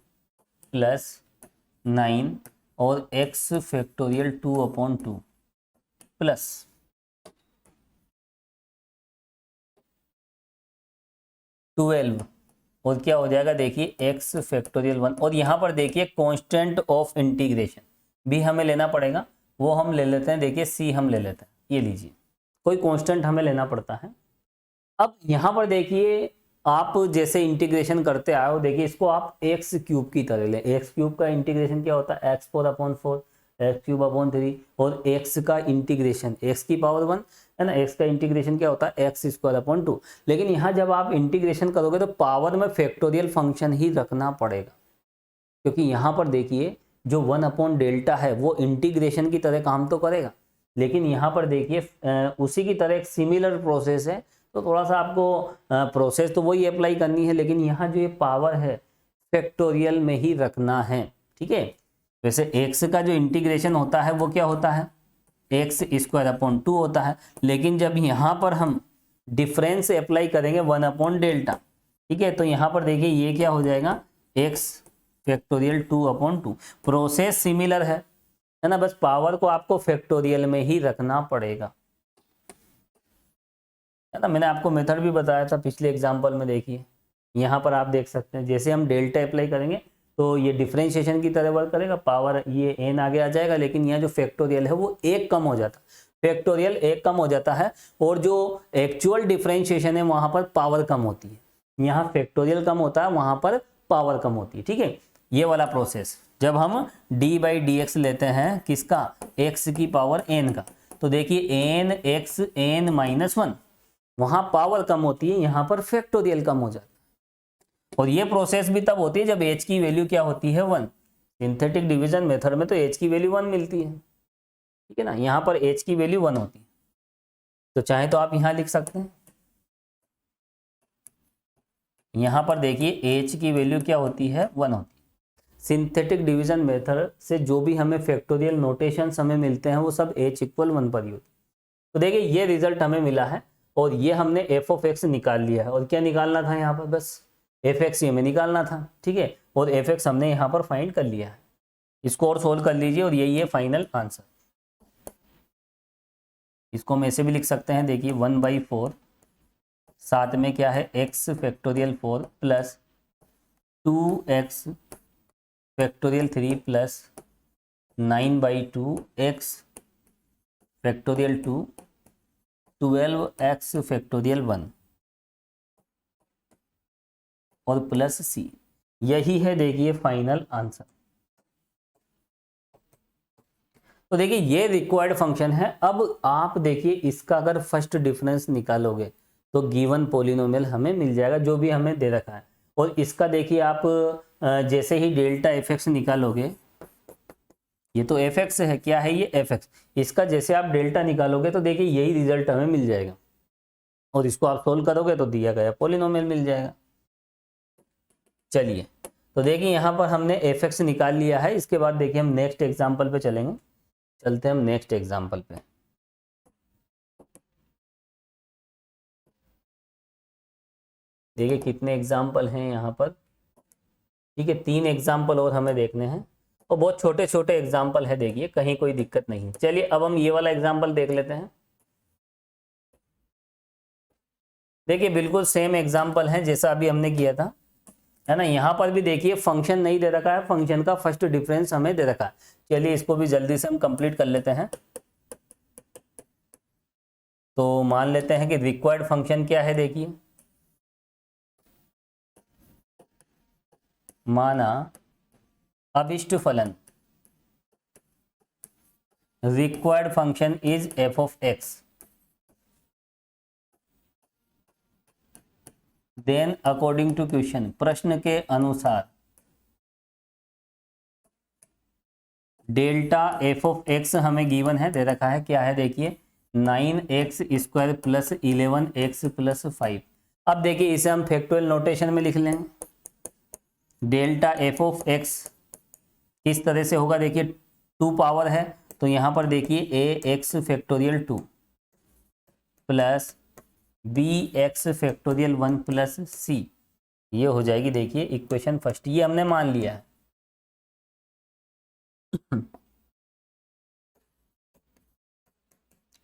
प्लस 9 और एक्स फैक्टोरियल 2/2 प्लस 12 और क्या हो जाएगा, देखिए एक्स फैक्टोरियल 1। और यहाँ पर देखिए कांस्टेंट ऑफ इंटीग्रेशन भी हमें लेना पड़ेगा, वो हम ले लेते हैं, देखिए सी हम ले लेते हैं, ये लीजिए कोई कांस्टेंट हमें लेना पड़ता है। अब यहाँ पर देखिए आप जैसे इंटीग्रेशन करते आए हो, देखिए इसको आप एक्स क्यूब की तरह लें। एक्स क्यूब का इंटीग्रेशन क्या होता है, x4/4 x³ 3, और x का इंटीग्रेशन x की पावर 1 है ना। एक्स का इंटीग्रेशन क्या होता है, एक्स स्क्वायर अपॉन 2। लेकिन यहाँ जब आप इंटीग्रेशन करोगे तो पावर में फैक्टोरियल फंक्शन ही रखना पड़ेगा, क्योंकि यहाँ पर देखिए जो 1 अपॉन डेल्टा है वो इंटीग्रेशन की तरह काम तो करेगा, लेकिन यहाँ पर देखिए उसी की तरह एक सिमिलर प्रोसेस है, तो थोड़ा सा आपको प्रोसेस तो वही अप्लाई करनी है, लेकिन यहाँ जो ये पावर है फैक्टोरियल में ही रखना है, ठीक है। वैसे एक्स का जो इंटीग्रेशन होता है वो क्या होता है, एक्स स्क्वायर अपॉन 2 होता है, लेकिन जब यहाँ पर हम डिफरेंस अप्लाई करेंगे 1 अपॉन डेल्टा, ठीक है, तो यहाँ पर देखिए ये क्या हो जाएगा, x factorial 2 upon 2। Process similar है ना, बस पावर को आपको फैक्टोरियल में ही रखना पड़ेगा, है ना। मैंने आपको मेथड भी बताया था पिछले एग्जांपल में, देखिए यहाँ पर आप देख सकते हैं जैसे हम डेल्टा अप्लाई करेंगे तो ये डिफरेंशिएशन की तरह वर्क करेगा, पावर ये एन आगे आ जाएगा, लेकिन यहाँ जो फैक्टोरियल है वो एक कम हो जाता है, फैक्टोरियल एक कम हो जाता है, और जो एक्चुअल डिफरेंशिएशन है वहाँ पर पावर कम होती है। यहाँ फैक्टोरियल कम होता है, वहाँ पर पावर कम होती है, ठीक है। ये वाला प्रोसेस जब हम डी बाई डी एक्स लेते हैं किसका, एक्स की पावर एन का, तो देखिए एन एक्स एन माइनस 1, वहाँ पावर कम होती है, यहाँ पर फैक्टोरियल कम हो जाता है। और ये प्रोसेस भी तब होती है जब एच की वैल्यू क्या होती है, 1। सिंथेटिक डिवीजन मेथड में तो एच की वैल्यू 1 मिलती है, ठीक है ना, यहाँ पर एच की वैल्यू 1 होती है, तो चाहे तो आप यहाँ लिख सकते हैं, यहाँ पर देखिए एच की वैल्यू क्या होती है, 1 होती है। सिंथेटिक डिवीजन मेथड से जो भी हमें फैक्टोरियल नोटेशंस हमें मिलते हैं वो सब h इक्वल 1 पर ही होती है। तो देखिए ये रिजल्ट हमें मिला है, और ये हमने एफ ऑफ एक्स निकाल लिया है, और क्या निकालना था यहाँ पर, बस एफ एक्स हमें निकालना था, ठीक है, और एफ एक्स हमने यहाँ पर फाइंड कर लिया है। इसको और सोल्व कर लीजिए और यही है फाइनल आंसर। इसको हम ऐसे भी लिख सकते हैं, देखिए 1/4 साथ में क्या है, x factorial 4 plus 2x factorial 3 plus 9/2 x factorial 2 12x factorial 1 और प्लस c, यही है देखिए फाइनल आंसर। तो देखिए ये रिक्वायर्ड फंक्शन है। अब आप देखिए इसका अगर फर्स्ट डिफरेंस निकालोगे तो गिवन पॉलिनोमियल हमें मिल जाएगा जो भी हमें दे रखा है, और इसका देखिए आप जैसे ही डेल्टा एफ एक्स निकालोगे, ये तो एफ एक्स है, क्या है ये एफ एक्स, इसका जैसे आप डेल्टा निकालोगे तो देखिए यही रिजल्ट हमें मिल जाएगा, और इसको आप सोल्व करोगे तो दिया गया पॉलिनोमियल मिल जाएगा। चलिए तो देखिए यहाँ पर हमने एफ एक्स निकाल लिया है। इसके बाद देखिए हम नेक्स्ट एग्जाम्पल पे चलते हैं हम नेक्स्ट एग्जाम्पल पे। देखिए कितने एग्जाम्पल हैं यहाँ पर, ठीक है, 3 एग्जाम्पल और हमें देखने हैं, और बहुत छोटे छोटे एग्जाम्पल है, देखिए कहीं कोई दिक्कत नहीं। चलिए अब हम ये वाला एग्जाम्पल देख लेते हैं। देखिए बिल्कुल सेम एग्जाम्पल है जैसा अभी हमने किया था, है ना। यहाँ पर भी देखिए फंक्शन नहीं दे रखा है, फंक्शन का फर्स्ट डिफरेंस हमें दे रखा है। चलिए इसको भी जल्दी से हम कंप्लीट कर लेते हैं। तो मान लेते हैं कि रिक्वायर्ड फंक्शन क्या है, देखिए माना अभिष्ट फलन, required function is f of x, then according to question, प्रश्न के अनुसार डेल्टा एफ ऑफ एक्स हमें गिवन है, दे रखा है, क्या है देखिए 9x square plus 11x plus 5। अब देखिए इसे हम फैक्टोरियल नोटेशन में लिख लेंगे। डेल्टा एफ ऑफ एक्स किस तरह से होगा, देखिए 2 पावर है, तो यहाँ पर देखिए ax factorial 2 plus bx factorial 1 plus c, ये हो जाएगी देखिए इक्वेशन फर्स्ट, ये हमने मान लिया है।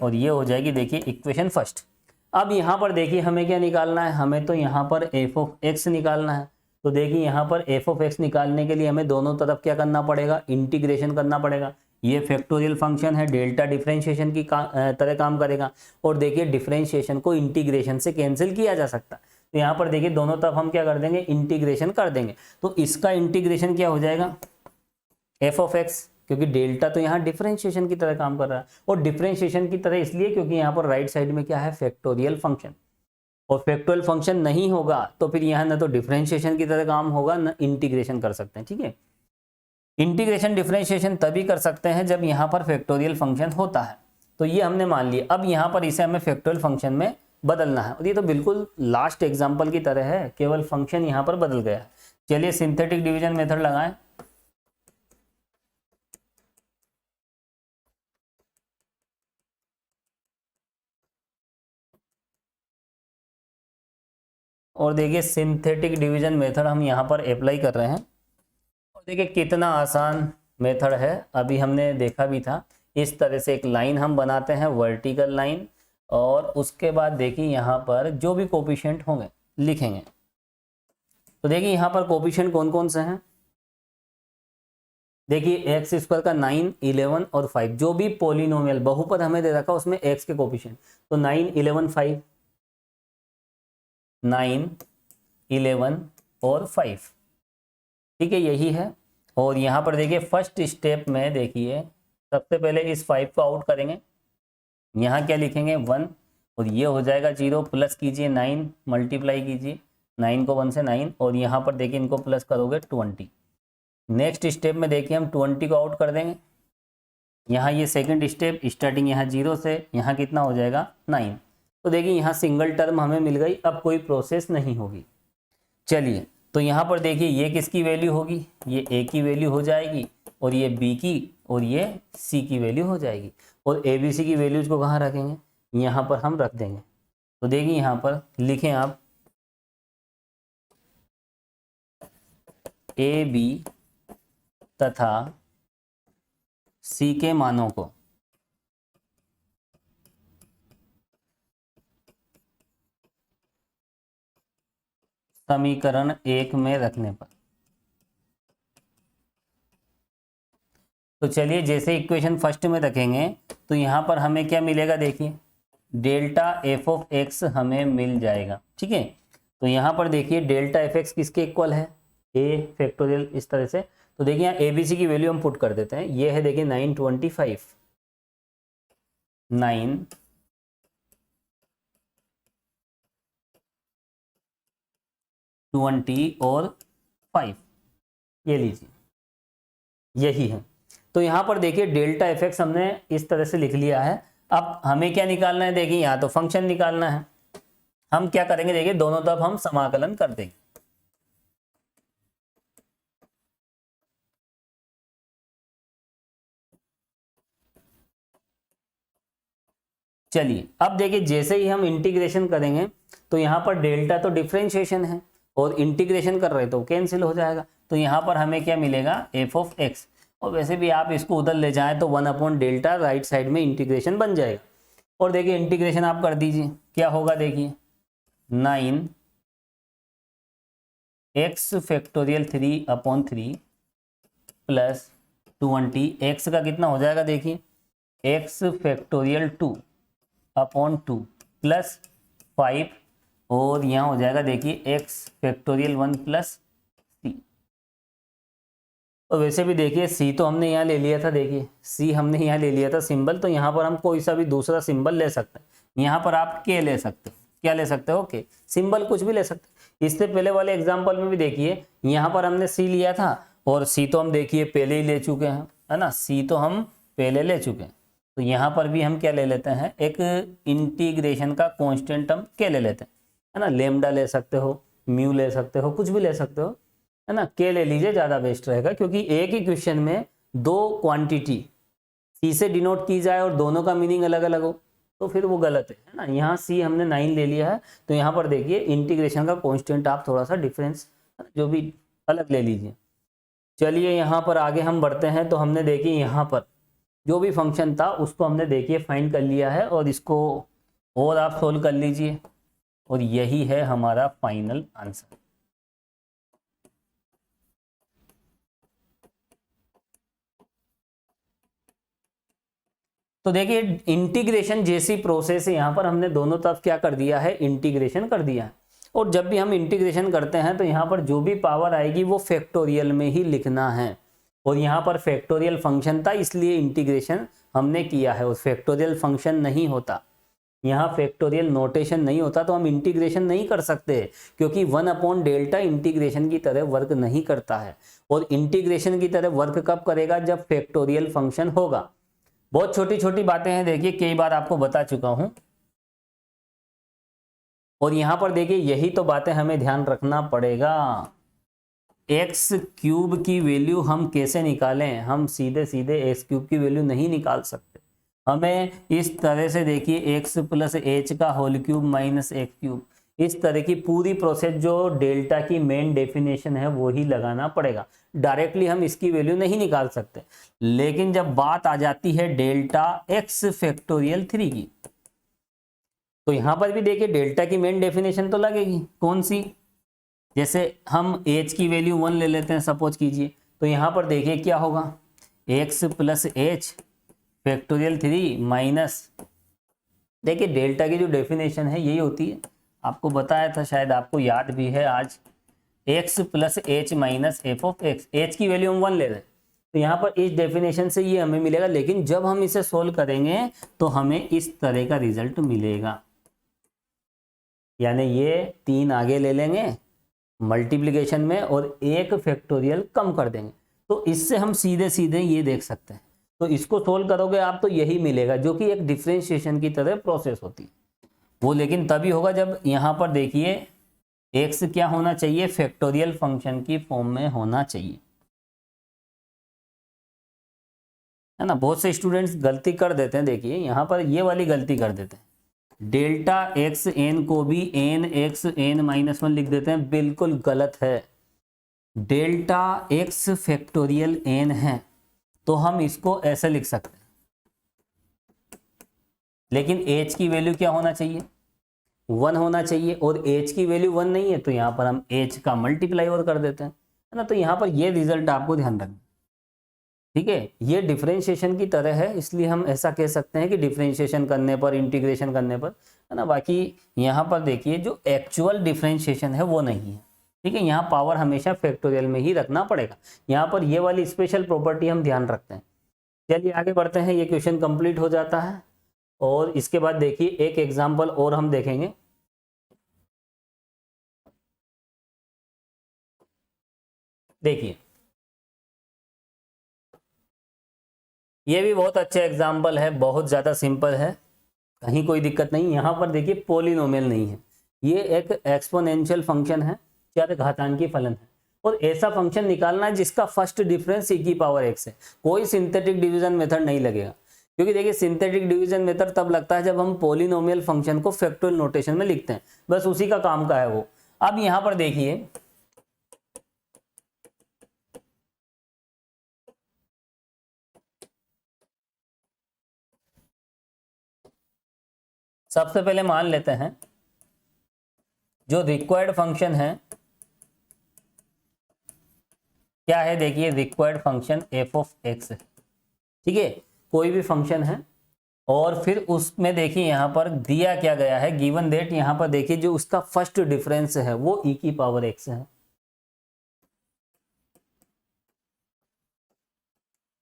और ये हो जाएगी देखिए इक्वेशन फर्स्ट। अब यहाँ पर देखिए हमें क्या निकालना है, हमें तो यहाँ पर एफ ऑफ एक्स निकालना है। तो देखिए यहाँ पर एफ ऑफ एक्स निकालने के लिए हमें दोनों तरफ क्या करना पड़ेगा, इंटीग्रेशन करना पड़ेगा। ये फैक्टोरियल फंक्शन है, डेल्टा डिफरेंशिएशन की तरह काम करेगा, और देखिए डिफरेंशिएशन को इंटीग्रेशन से कैंसिल किया जा सकता है। तो यहाँ पर देखिए दोनों तरफ हम क्या कर देंगे, इंटीग्रेशन कर देंगे। तो इसका इंटीग्रेशन क्या हो जाएगा, एफ ऑफ एक्स क्योंकि डेल्टा तो यहाँ डिफरेंशिएशन की तरह काम कर रहा है, और डिफरेंशिएशन की तरह इसलिए क्योंकि यहाँ पर राइट साइड में क्या है, फैक्टोरियल फंक्शन, और फैक्टोरियल फंक्शन नहीं होगा तो फिर यहाँ ना तो डिफरेंशिएशन की तरह काम होगा ना इंटीग्रेशन कर सकते हैं। ठीक है, इंटीग्रेशन डिफरेंशिएशन तभी कर सकते हैं जब यहाँ पर फैक्टोरियल फंक्शन होता है। तो ये हमने मान लिया। अब यहाँ पर इसे हमें फैक्टोरियल फंक्शन में बदलना है, और ये तो बिल्कुल लास्ट एग्जाम्पल की तरह है, केवल फंक्शन यहाँ पर बदल गया है। चलिए सिंथेटिक डिवीजन मेथड लगाएं। और देखिए सिंथेटिक डिवीजन मेथड हम यहाँ पर अप्लाई कर रहे हैं, और देखिए कितना आसान मेथड है, अभी हमने देखा भी था। इस तरह से एक लाइन हम बनाते हैं, वर्टिकल लाइन, और उसके बाद देखिए यहाँ पर जो भी कोफिशिएंट होंगे लिखेंगे। तो देखिए यहाँ पर कोफिशिएंट कौन कौन से हैं, देखिए एक्स स्क्वायर का 9, 11 और 5, जो भी पॉलिनोमियल बहुपद हमें दे रखा उसमें एक्स के कोफिशिएंट, तो 9, 11, 5, 9, 11 और 5, ठीक है, यही है। और यहाँ पर देखिए फर्स्ट स्टेप में देखिए सबसे पहले इस 5 को आउट करेंगे, यहाँ क्या लिखेंगे 1, और ये हो जाएगा 0, प्लस कीजिए 9, मल्टीप्लाई कीजिए 9 को 1 से 9, और यहाँ पर देखिए इनको प्लस करोगे 20। नेक्स्ट स्टेप में देखिए हम 20 को आउट कर देंगे, यहाँ ये सेकंड स्टेप, स्टार्टिंग यहाँ 0 से, यहाँ कितना हो जाएगा 9। तो देखिए यहाँ सिंगल टर्म हमें मिल गई, अब कोई प्रोसेस नहीं होगी। चलिए तो यहाँ पर देखिए ये किसकी वैल्यू होगी, ये ए की वैल्यू हो जाएगी, और ये बी की, और ये सी की वैल्यू हो जाएगी। और ए बी सी की वैल्यूज को कहाँ रखेंगे, यहाँ पर हम रख देंगे। तो देखिए यहाँ पर लिखें आप ए बी तथा सी के मानों को समीकरण 1 में रखने पर। तो चलिए जैसे इक्वेशन फर्स्ट में रखेंगे तो यहाँ पर हमें क्या मिलेगा, देखिए डेल्टा एफ ऑफ एक्स हमें मिल जाएगा। ठीक है, तो यहाँ पर देखिए डेल्टा एफ एक्स किसके इक्वल है, ए फैक्टोरियल, इस तरह से। तो देखिए यहाँ ए बी सी की वैल्यू हम पुट कर देते हैं, ये है देखिए 925, 9 20 और 5, ये लीजिए यही है। तो यहाँ पर देखिए डेल्टा एफ एक्स हमने इस तरह से लिख लिया है। अब हमें क्या निकालना है, देखिए यहाँ तो फंक्शन निकालना है। हम क्या करेंगे, देखिए दोनों तरफ हम समाकलन कर देंगे। चलिए अब देखिए जैसे ही हम इंटीग्रेशन करेंगे तो यहाँ पर डेल्टा तो डिफरेंशिएशन है और इंटीग्रेशन कर रहे तो कैंसिल हो जाएगा। तो यहाँ पर हमें क्या मिलेगा, एफ ऑफ एक्स। और वैसे भी आप इसको उधर ले जाएं तो 1/डेल्टा राइट साइड में इंटीग्रेशन बन जाएगा। और देखिए इंटीग्रेशन आप कर दीजिए, क्या होगा देखिए 9 एक्स फैक्टोरियल 3/3 प्लस 20, एक्स का कितना हो जाएगा देखिए एक्स फैक्टोरियल 2/2 प्लस 5, और यहाँ हो जाएगा देखिए एक्स फैक्टोरियल 1 प्लस सी। तो वैसे भी देखिए सी तो हमने यहाँ ले लिया था, देखिए सी हमने यहाँ ले लिया था सिंबल, तो यहाँ पर हम कोई सा भी दूसरा सिंबल ले सकते हैं। यहाँ पर आप के ले सकते हो, क्या ले सकते हो, के सिंबल कुछ भी ले सकते हो। इससे पहले वाले एग्जाम्पल में भी देखिए यहाँ पर हमने सी लिया था, और सी तो हम देखिए पहले ही ले चुके हैं, है ना, सी तो हम पहले ले चुके हैं। तो यहाँ पर भी हम क्या ले लेते हैं, एक इंटीग्रेशन का कॉन्स्टेंट हम के ले लेते हैं, है ना, लेमडा ले सकते हो, म्यू ले सकते हो, कुछ भी ले सकते हो, है ना, के ले लीजिए, ज़्यादा बेस्ट रहेगा। क्योंकि एक ही क्वेश्चन में दो क्वांटिटी सी से डिनोट की जाए और दोनों का मीनिंग अलग अलग हो तो फिर वो गलत है ना। यहाँ सी हमने 9 ले लिया है, तो यहाँ पर देखिए इंटीग्रेशन का कॉन्स्टेंट आप थोड़ा सा डिफरेंस जो भी अलग ले लीजिए। चलिए यहाँ पर आगे हम बढ़ते हैं। तो हमने देखिए यहाँ पर जो भी फंक्शन था उसको हमने देखिए फाइंड कर लिया है, और इसको और आप सोल्व कर लीजिए, और यही है हमारा फाइनल आंसर। तो देखिए इंटीग्रेशन जैसी प्रोसेस है, यहाँ पर हमने दोनों तरफ क्या कर दिया है, इंटीग्रेशन कर दिया है। और जब भी हम इंटीग्रेशन करते हैं तो यहाँ पर जो भी पावर आएगी वो फैक्टोरियल में ही लिखना है। और यहाँ पर फैक्टोरियल फंक्शन था इसलिए इंटीग्रेशन हमने किया है, और फैक्टोरियल फंक्शन नहीं होता, यहाँ फैक्टोरियल नोटेशन नहीं होता तो हम इंटीग्रेशन नहीं कर सकते, क्योंकि 1/डेल्टा इंटीग्रेशन की तरह वर्क नहीं करता है। और इंटीग्रेशन की तरह वर्क कब करेगा? जब फैक्टोरियल फंक्शन होगा। बहुत छोटी छोटी बातें हैं, देखिए कई बार आपको बता चुका हूं। और यहां पर देखिए यही तो बातें हमें ध्यान रखना पड़ेगा। एक्स क्यूब की वैल्यू हम कैसे निकालें? हम सीधे सीधे एक्स क्यूब की वैल्यू नहीं निकाल सकते, हमें इस तरह से देखिए एक्स प्लस एच का whole cube minus x cube, इस तरह की पूरी प्रोसेस जो डेल्टा की मेन डेफिनेशन है वो ही लगाना पड़ेगा। डायरेक्टली हम इसकी वैल्यू नहीं निकाल सकते। लेकिन जब बात आ जाती है डेल्टा एक्स फैक्टोरियल 3 की, तो यहां पर भी देखिए डेल्टा की मेन डेफिनेशन तो लगेगी। कौन सी? जैसे हम एच की वैल्यू 1 ले लेते हैं सपोज कीजिए, तो यहां पर देखिए क्या होगा, x plus H factorial 3 minus, देखिए डेल्टा की जो डेफिनेशन है यही होती है, आपको बताया था शायद, आपको याद भी है आज, x plus H minus F of x. H की वैल्यू हम 1 ले रहे हैं, तो यहाँ पर इस डेफिनेशन से ये हमें मिलेगा। लेकिन जब हम इसे सोल्व करेंगे तो हमें इस तरह का रिजल्ट मिलेगा, यानी ये 3 आगे ले लेंगे मल्टीप्लिकेशन में और 1 फैक्टोरियल कम कर देंगे, तो इससे हम सीधे सीधे ये देख सकते हैं। तो इसको सोल्व करोगे आप तो यही मिलेगा, जो कि एक डिफरेंशिएशन की तरह प्रोसेस होती है वो। लेकिन तभी होगा जब यहाँ पर देखिए एक्स क्या होना चाहिए, फैक्टोरियल फंक्शन की फॉर्म में होना चाहिए, है ना। बहुत से स्टूडेंट्स गलती कर देते हैं, देखिए यहाँ पर ये वाली गलती कर देते हैं, डेल्टा एक्स एन को भी एन एक्स एन माइनस 1 लिख देते हैं, बिल्कुल गलत है। डेल्टा एक्स फैक्टोरियल एन है तो हम इसको ऐसे लिख सकते हैं, लेकिन एच की वैल्यू क्या होना चाहिए, 1 होना चाहिए, और एच की वैल्यू 1 नहीं है तो यहाँ पर हम एच का मल्टीप्लाई और कर देते हैं, है ना। तो यहाँ पर ये रिजल्ट आपको ध्यान रखना, ठीक है। ये डिफरेंशिएशन की तरह है, इसलिए हम ऐसा कह सकते हैं कि डिफरेंशिएशन करने पर, इंटीग्रेशन करने पर, है ना। बाकी यहाँ पर देखिए जो एक्चुअल डिफरेंशिएशन है वो नहीं है, ठीक है। यहाँ पावर हमेशा फैक्टोरियल में ही रखना पड़ेगा, यहाँ पर ये वाली स्पेशल प्रॉपर्टी हम ध्यान रखते हैं। चलिए आगे बढ़ते हैं, ये क्वेश्चन कंप्लीट हो जाता है। और इसके बाद देखिए एक एग्जाम्पल और हम देखेंगे। देखिए ये भी बहुत अच्छा एग्जाम्पल है, बहुत ज़्यादा सिंपल है, कहीं कोई दिक्कत नहीं। यहाँ पर देखिए पॉलिनोमियल नहीं है, ये एक एक्सपोनेंशियल फंक्शन है, चरघातांकी फलन है, और ऐसा फंक्शन निकालना है जिसका फर्स्ट डिफरेंस e की पावर x है। कोई सिंथेटिक डिवीजन मेथड नहीं लगेगा, क्योंकि देखिए सिंथेटिक डिवीजन मेथड तब लगता है जब हम पॉलिनोमियल फंक्शन को फैक्टोरियल नोटेशन में लिखते हैं, बस उसी का काम का है वो। अब यहाँ पर देखिए सबसे पहले मान लेते हैं जो रिक्वायर्ड फंक्शन है क्या है, देखिए required function F of x है, ठीक है। कोई भी फंक्शन है और फिर उसमें देखिए यहाँ पर दिया क्या गया है, गिवन दैट यहाँ पर देखिए जो उसका फर्स्ट डिफरेंस है वो e की पावर x है।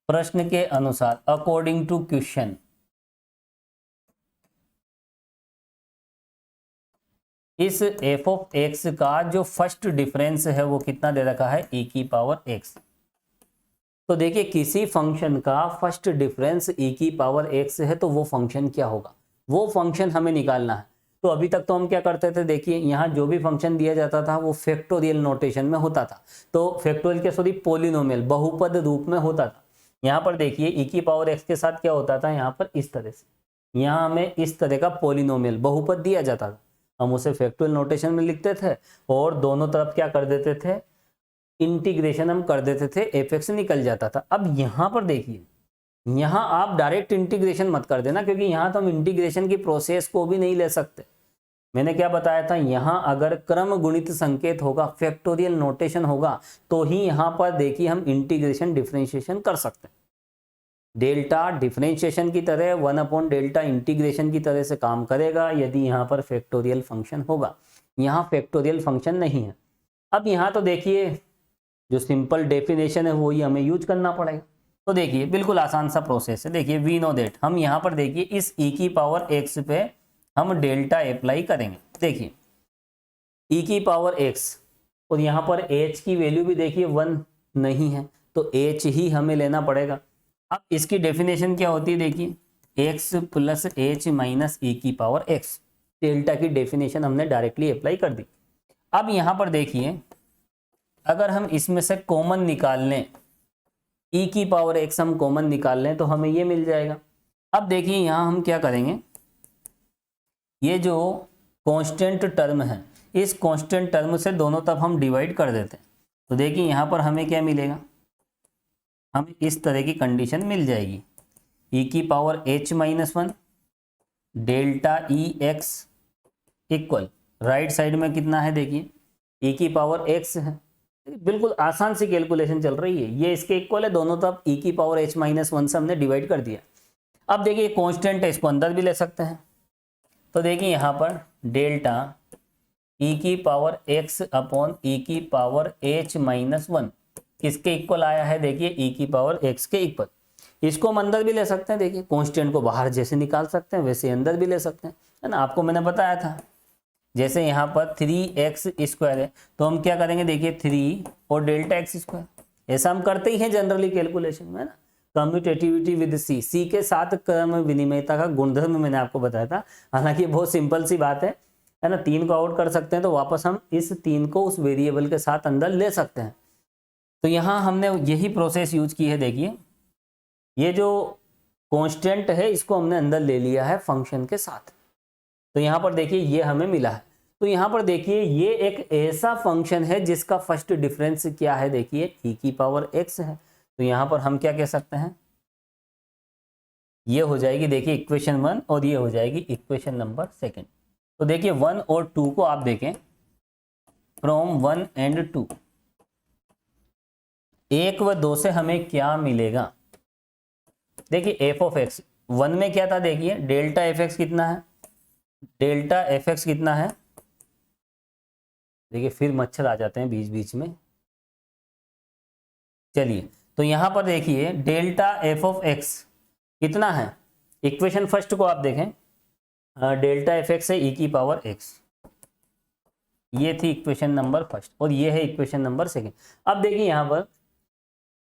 प्रश्न के अनुसार अकॉर्डिंग टू क्वेश्चन इस एफ ऑफ एक्स का जो फर्स्ट डिफरेंस है वो कितना दे रखा है, e की पावर x। तो देखिए किसी फंक्शन का फर्स्ट डिफरेंस e की पावर x है तो वो फंक्शन क्या होगा, वो फंक्शन हमें निकालना है। तो अभी तक तो हम क्या करते थे, देखिए यहाँ जो भी फंक्शन दिया जाता था वो फैक्टोरियल नोटेशन में होता था, तो फैक्टोरियल के सॉरी पॉलिनोमियल बहुपद रूप में होता था। यहाँ पर देखिए e की पावर x के साथ क्या होता था, यहाँ पर इस तरह से, यहाँ हमें इस तरह का पॉलिनोमियल बहुपद दिया जाता था, हम उसे फैक्टोरियल नोटेशन में लिखते थे और दोनों तरफ क्या कर देते थे, इंटीग्रेशन हम कर देते थे, एफ एक्स निकल जाता था। अब यहाँ पर देखिए, यहाँ आप डायरेक्ट इंटीग्रेशन मत कर देना, क्योंकि यहाँ तो हम इंटीग्रेशन की प्रोसेस को भी नहीं ले सकते। मैंने क्या बताया था, यहाँ अगर क्रम गुणित संकेत होगा, फैक्टोरियल नोटेशन होगा, तो ही यहाँ पर देखिए हम इंटीग्रेशन डिफरेंशिएशन कर सकते हैं। डेल्टा डिफरेंशिएशन की तरह 1/डेल्टा इंटीग्रेशन की तरह से काम करेगा यदि यहाँ पर फैक्टोरियल फंक्शन होगा। यहाँ फैक्टोरियल फंक्शन नहीं है। अब यहाँ तो देखिए जो सिंपल डेफिनेशन है वही हमें यूज करना पड़ेगा। तो देखिए बिल्कुल आसान सा प्रोसेस है। देखिए वी नो दैट, हम यहाँ पर देखिए इस e की पावर x पे हम डेल्टा अप्लाई करेंगे। देखिए e की पावर x और यहाँ पर h की वैल्यू भी देखिए 1 नहीं है, तो h ही हमें लेना पड़ेगा। अब इसकी डेफिनेशन क्या होती है, देखिए x plus h minus e की पावर x, डेल्टा की डेफिनेशन हमने डायरेक्टली अप्लाई कर दी। अब यहाँ पर देखिए अगर हम इसमें से कॉमन निकाल लें, e की पावर x हम कॉमन निकाल लें तो हमें ये मिल जाएगा। अब देखिए यहाँ हम क्या करेंगे, ये जो कांस्टेंट टर्म है इस कांस्टेंट टर्म से दोनों तरफ हम डिवाइड कर देते हैं। तो देखिए यहाँ पर हमें क्या मिलेगा, हमें इस तरह की कंडीशन मिल जाएगी, e की power h minus 1 delta E x equal, right side में कितना है देखिए e की पावर x है। बिल्कुल आसान सी कैलकुलेशन चल रही है, ये इसके इक्वल है, दोनों तरफ e की पावर h माइनस 1 से हमने डिवाइड कर दिया। अब देखिए कांस्टेंट है, इसको अंदर भी ले सकते हैं। तो देखिए यहाँ पर डेल्टा e की पावर x अपॉन e की पावर h माइनस 1 किसके इक्वल आया है, देखिए e की पावर x के इक्वल। इसको हम अंदर भी ले सकते हैं, देखिए कांस्टेंट को बाहर जैसे निकाल सकते हैं वैसे अंदर भी ले सकते हैं, है ना। आपको मैंने बताया था जैसे यहाँ पर 3x² है तो हम क्या करेंगे, देखिए 3 और डेल्टा x², ऐसा हम करते ही हैं जनरली कैलकुलेशन में, है ना। कम्यूटेटिविटी विद सी के साथ क्रम विनिमयता का गुणधर्म मैंने आपको बताया था। हालांकि बहुत सिंपल सी बात है ना, 3 को आउट कर सकते हैं तो वापस हम इस 3 को उस वेरिएबल के साथ अंदर ले सकते हैं। तो यहाँ हमने यही प्रोसेस यूज की है। देखिए ये जो कांस्टेंट है इसको हमने अंदर ले लिया है फंक्शन के साथ, तो यहाँ पर देखिए ये हमें मिला है। तो यहाँ पर देखिए ये एक ऐसा फंक्शन है जिसका फर्स्ट डिफरेंस क्या है, देखिए e की पावर x है। तो यहाँ पर हम क्या कह सकते हैं, ये हो जाएगी देखिए इक्वेशन 1 और ये हो जाएगी इक्वेशन नंबर 2। तो देखिए 1 और 2 को आप देखें, फ्रॉम 1 एंड 2, 1 व 2 से हमें क्या मिलेगा, देखिए f ऑफ x 1 में क्या था, देखिए डेल्टा एफ एक्स कितना है, डेल्टा एफ एक्स कितना है, देखिए फिर मच्छर आ जाते हैं बीच बीच में। चलिए तो यहां पर देखिए डेल्टा एफ ऑफ एक्स कितना है, इक्वेशन फर्स्ट को आप देखें, डेल्टा एफ एक्स है e की पावर x, ये थी इक्वेशन नंबर फर्स्ट और ये है इक्वेशन नंबर 2। अब देखिए यहां पर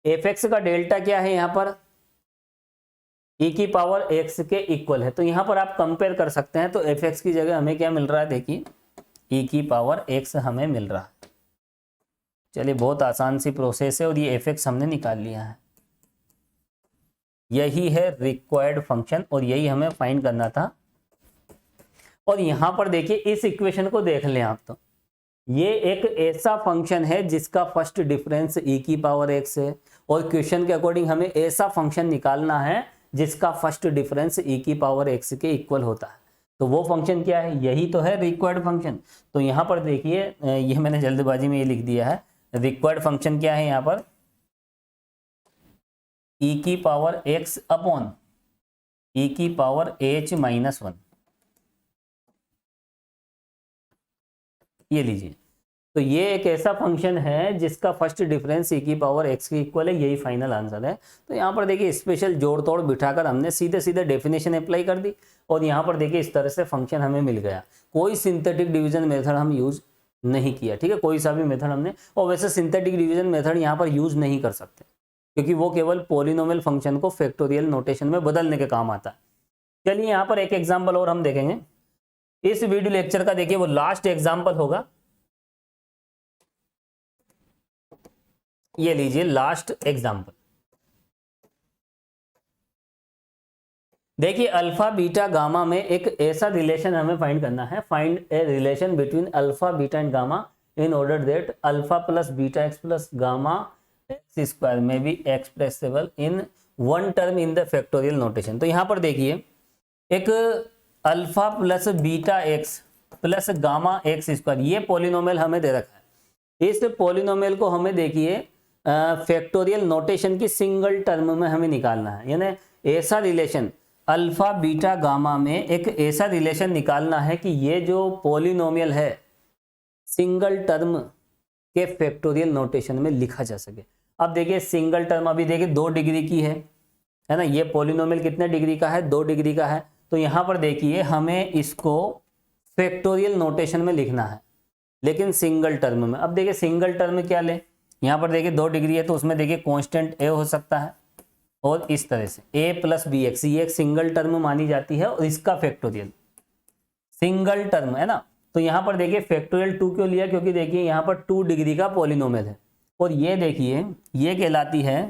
एफ एक्स का डेल्टा क्या है, यहां पर e की पावर x के इक्वल है। तो यहां पर आप कंपेयर कर सकते हैं, तो एफ एक्स की जगह हमें क्या मिल रहा है, देखिए e की पावर x हमें मिल रहा है। चलिए बहुत आसान सी प्रोसेस है और ये एफ एक्स हमने निकाल लिया है। यही है रिक्वायर्ड फंक्शन और यही हमें फाइंड करना था। और यहां पर देखिए इस इक्वेशन को देख लें आप, तो ये एक ऐसा फंक्शन है जिसका फर्स्ट डिफरेंस e की पावर x है और क्वेश्चन के अकॉर्डिंग हमें ऐसा फंक्शन निकालना है जिसका फर्स्ट डिफरेंस e की पावर x के इक्वल होता है। तो वो फंक्शन क्या है, यही तो है रिक्वायर्ड फंक्शन। तो यहाँ पर देखिए ये मैंने जल्दबाजी में ये लिख दिया है, रिक्वायर्ड फंक्शन क्या है यहाँ पर, e की पावर x अपॉन e की पावर h माइनस 1, ये लीजिए। तो ये एक ऐसा फंक्शन है जिसका फर्स्ट डिफरेंस e की पावर x के इक्वल है, यही फाइनल आंसर है। तो यहाँ पर देखिए स्पेशल जोड़ तोड़ बिठाकर हमने सीधे सीधे डेफिनेशन अप्लाई कर दी और यहाँ पर देखिए इस तरह से फंक्शन हमें मिल गया। कोई सिंथेटिक डिवीजन मेथड हम यूज नहीं किया, ठीक है, कोई सा भी मेथड हमने, और वैसे सिंथेटिक डिवीजन मेथड यहाँ पर यूज नहीं कर सकते क्योंकि वो केवल पॉलिनोमियल फंक्शन को फैक्टोरियल नोटेशन में बदलने के काम आता है। चलिए यहाँ पर एक एग्जाम्पल और हम देखेंगे इस वीडियो लेक्चर का, देखिए वो लास्ट एग्जाम्पल होगा, ये लीजिए लास्ट एग्जाम्पल। देखिए अल्फा बीटा गामा में एक ऐसा रिलेशन हमें फाइंड करना है, find a relation between alpha beta and gamma in order that alpha plus beta x plus gamma x square may be expressible in one term in the factorial notation. तो यहाँ पर देखिए एक alpha plus beta x plus gamma x square, ये polynomial हमें दे रखा है। इस पॉलिनोमियल को हमें देखिए फैक्टोरियल नोटेशन की सिंगल टर्म में हमें निकालना है, यानी ऐसा रिलेशन अल्फा बीटा गामा में एक ऐसा रिलेशन निकालना है कि ये जो पॉलिनोमियल है सिंगल टर्म के फैक्टोरियल नोटेशन में लिखा जा सके। अब देखिए सिंगल टर्म अभी देखिए 2 डिग्री की है ना, ये पॉलिनोमियल कितने डिग्री का है, 2 डिग्री का है। तो यहाँ पर देखिए हमें इसको फैक्टोरियल नोटेशन में लिखना है, लेकिन सिंगल टर्म में। अब देखिए सिंगल टर्म क्या ले, यहाँ पर देखिए 2 डिग्री है तो उसमें देखिए कांस्टेंट ए हो सकता है, और इस तरह से a प्लस बी एक्स, ये एक सिंगल टर्म मानी जाती है और इसका फैक्टोरियल सिंगल टर्म है ना। तो यहाँ पर देखिए फैक्टोरियल 2 क्यों लिया, क्योंकि देखिए यहाँ पर 2 डिग्री का पॉलिनोमियल है, और ये देखिए ये कहलाती है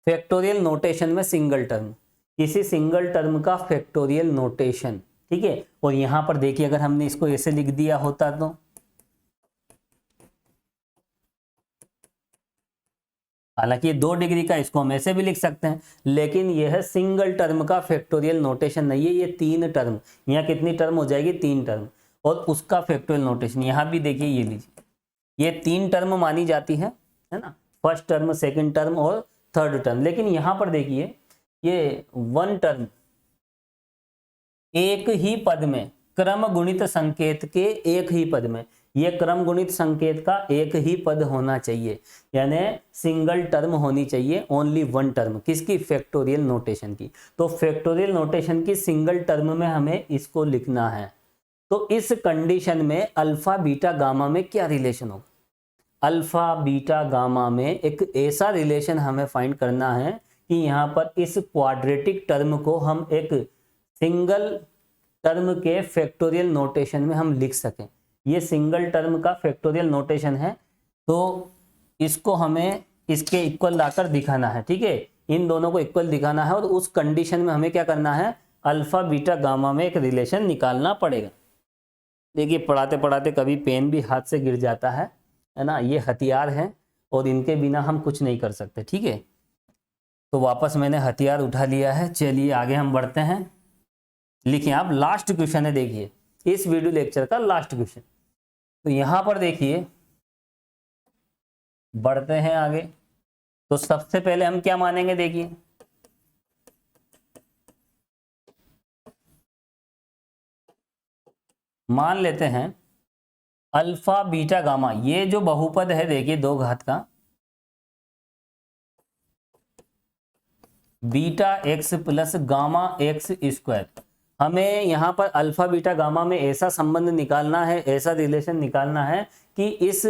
फैक्टोरियल नोटेशन में सिंगल टर्म, किसी सिंगल टर्म का फैक्टोरियल नोटेशन, ठीक है। और यहाँ पर देखिए अगर हमने इसको ऐसे लिख दिया होता तो हालांकि ये 2 डिग्री का, इसको हम ऐसे भी लिख सकते हैं, लेकिन यह है सिंगल टर्म का फैक्टोरियल नोटेशन नहीं है, ये 3 टर्म, यहाँ कितनी टर्म हो जाएगी, 3 टर्म, और उसका फैक्टोरियल नोटेशन यहाँ भी देखिए ये लीजिए, ये 3 टर्म मानी जाती है ना, फर्स्ट टर्म, सेकंड टर्म और थर्ड टर्म। लेकिन यहाँ पर देखिए ये 1 टर्म एक ही पद में, क्रम गुणित संकेत के एक ही पद में, ये क्रम गुणित संकेत का एक ही पद होना चाहिए, यानी सिंगल टर्म होनी चाहिए, ओनली 1 टर्म, किसकी, फैक्टोरियल नोटेशन की। तो फैक्टोरियल नोटेशन की सिंगल टर्म में हमें इसको लिखना है। तो इस कंडीशन में अल्फा बीटा गामा में क्या रिलेशन होगा, अल्फा बीटा गामा में एक ऐसा रिलेशन हमें फाइंड करना है कि यहाँ पर इस क्वाड्रेटिक टर्म को हम एक सिंगल टर्म के फैक्टोरियल नोटेशन में हम लिख सकें। ये सिंगल टर्म का फैक्टोरियल नोटेशन है, तो इसको हमें इसके इक्वल लाकर दिखाना है, ठीक है, इन दोनों को इक्वल दिखाना है, और उस कंडीशन में हमें क्या करना है, अल्फा बीटा गामा में एक रिलेशन निकालना पड़ेगा। देखिए पढ़ाते पढ़ाते कभी पेन भी हाथ से गिर जाता है ना, ये हथियार है और इनके बिना हम कुछ नहीं कर सकते, ठीक है। तो वापस मैंने हथियार उठा लिया है, चलिए आगे हम बढ़ते हैं। लिखिए आप, लास्ट क्वेश्चन है, देखिए इस वीडियो लेक्चर का लास्ट क्वेश्चन। तो यहां पर देखिए बढ़ते हैं आगे। तो सबसे पहले हम क्या मानेंगे, देखिए मान लेते हैं अल्फा बीटा गामा, ये जो बहुपद है देखिए 2 घात का, beta x plus gamma x square, हमें यहाँ पर अल्फा बीटा गामा में ऐसा संबंध निकालना है, ऐसा रिलेशन निकालना है कि इस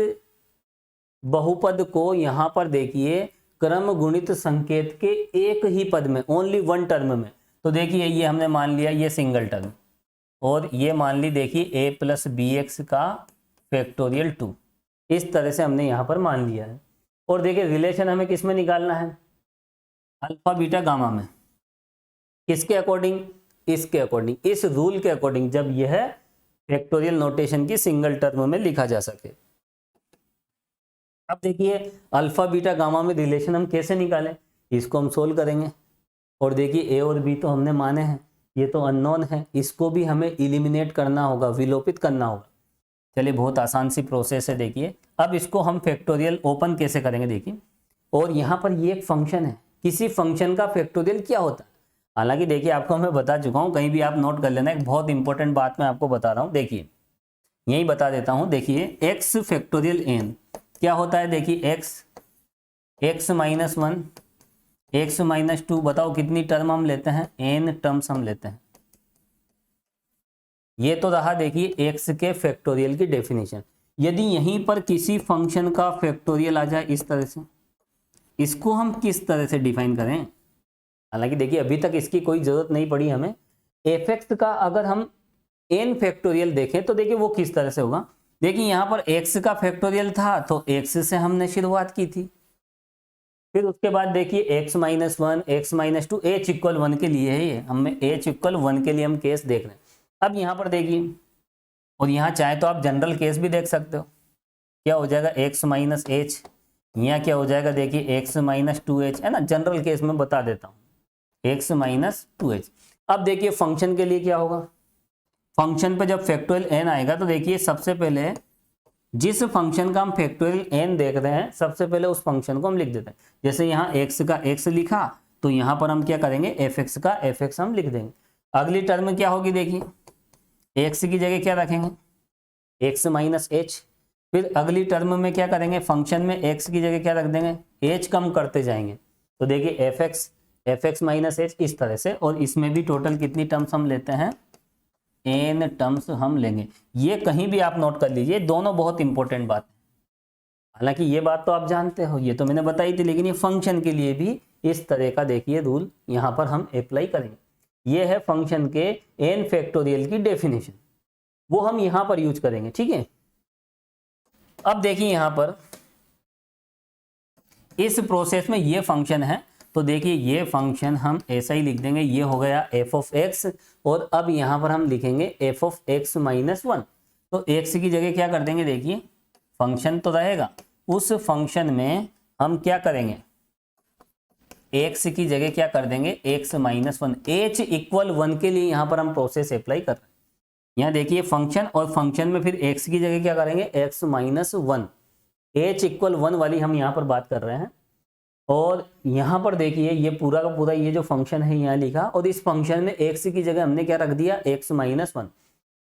बहुपद को यहाँ पर देखिए क्रम गुणित संकेत के एक ही पद में, ओनली 1 टर्म में। तो देखिए ये हमने मान लिया ये सिंगल टर्म, और ये मान ली देखिए a प्लस बी एक्स का फैक्टोरियल 2, इस तरह से हमने यहाँ पर मान लिया है। और देखिए रिलेशन हमें किस में निकालना है, अल्फा बीटा गामा में, किसके अकॉर्डिंग, इसके अकॉर्डिंग, इस रूल के अकॉर्डिंग, जब यह फैक्टोरियल नोटेशन की सिंगल टर्म में लिखा जा सके। अब देखिए अल्फा बीटा गामा में रिलेशन हम कैसे निकालें, इसको हम सोल्व करेंगे। और देखिए ए और बी तो हमने माने हैं, ये तो अननोन है, इसको भी हमें इलिमिनेट करना होगा, विलोपित करना होगा। चलिए बहुत आसान सी प्रोसेस है, देखिए अब इसको हम फैक्टोरियल ओपन कैसे करेंगे, देखिए। और यहाँ पर ये एक फंक्शन है, किसी फंक्शन का फैक्टोरियल क्या होता है, हालांकि देखिए आपको मैं बता चुका हूँ, कहीं भी आप नोट कर लेना, एक बहुत इंपॉर्टेंट बात मैं आपको बता रहा हूँ। देखिए यही बता देता हूँ, देखिए एक्स फैक्टोरियल एन क्या होता है, देखिए एक्स माइनस 1, एक्स माइनस 2, बताओ कितनी टर्म हम लेते हैं, एन टर्म्स हम लेते हैं। ये तो रहा देखिए एक्स के फैक्टोरियल की डेफिनेशन। यदि यहीं पर किसी फंक्शन का फैक्टोरियल आ जाए इस तरह से, इसको हम किस तरह से डिफाइन करें, हालांकि देखिए अभी तक इसकी कोई जरूरत नहीं पड़ी हमें। एफ एक्स का अगर हम एन फैक्टोरियल देखें तो देखिए वो किस तरह से होगा। देखिए यहाँ पर एक्स का फैक्टोरियल था तो एक्स से हमने शुरुआत की थी, फिर उसके बाद देखिए x minus 1, x minus 2, H equal 1 के लिए है, ये हमें एच इक्वल 1 के लिए हम केस देख रहे हैं। अब यहाँ पर देखिए, और यहाँ चाहे तो आप जनरल केस भी देख सकते हो, क्या हो जाएगा एक्स माइनस एच, यहाँ क्या हो जाएगा देखिए एक्स माइनस 2h, है ना, जनरल केस में बता देता हूँ एक्स माइनस 2h। अब देखिए फंक्शन के लिए क्या होगा, फंक्शन पे जब फैक्टोरियल एन आएगा तो देखिए सबसे पहले जिस फंक्शन का हम फैक्टोरियल एन देख रहे हैं, सबसे पहले उस फंक्शन को हम लिख देते हैं। जैसे यहाँ एक्स का एक्स लिखा तो यहाँ पर हम क्या करेंगे, एफ एक्स का एफ एक्स हम लिख देंगे। अगली टर्म क्या होगी, देखिए एक्स की जगह क्या रखेंगे, एक्स माइनस एच, फिर अगली टर्म में क्या करेंगे, फंक्शन में x की जगह क्या रख देंगे, h कम करते जाएंगे। तो देखिए fx माइनस एच इस तरह से, और इसमें भी टोटल कितनी टर्म्स हम लेते हैं, n टर्म्स हम लेंगे। ये कहीं भी आप नोट कर लीजिए, दोनों बहुत इंपॉर्टेंट बात है। हालांकि ये बात तो आप जानते हो, ये तो मैंने बताई थी, लेकिन ये फंक्शन के लिए भी इस तरह का देखिए रूल यहाँ पर हम अप्लाई करेंगे। ये है फंक्शन के n फैक्टोरियल की डेफिनेशन, वो हम यहाँ पर यूज करेंगे, ठीक है। अब देखिए यहाँ पर इस प्रोसेस में ये फंक्शन है, तो देखिए ये फंक्शन हम ऐसा ही लिख देंगे, ये हो गया एफ ऑफ एक्स, और अब यहाँ पर हम लिखेंगे F of x minus one. तो एक्स की जगह क्या कर देंगे, देखिए फंक्शन तो रहेगा, उस फंक्शन में हम क्या करेंगे, एक्स की जगह क्या कर देंगे, x minus one. H equal one के लिए यहाँ पर हम प्रोसेस अप्लाई कर रहे हैं। यहाँ देखिए फंक्शन, और फंक्शन में फिर एक्स की जगह क्या करेंगे, x minus one. H equal one वाली हम यहाँ पर बात कर रहे हैं। और यहाँ पर देखिए ये पूरा का पूरा ये जो फंक्शन है यहाँ लिखा, और इस फंक्शन में एक्स की जगह हमने क्या रख दिया, एक्स माइनस वन।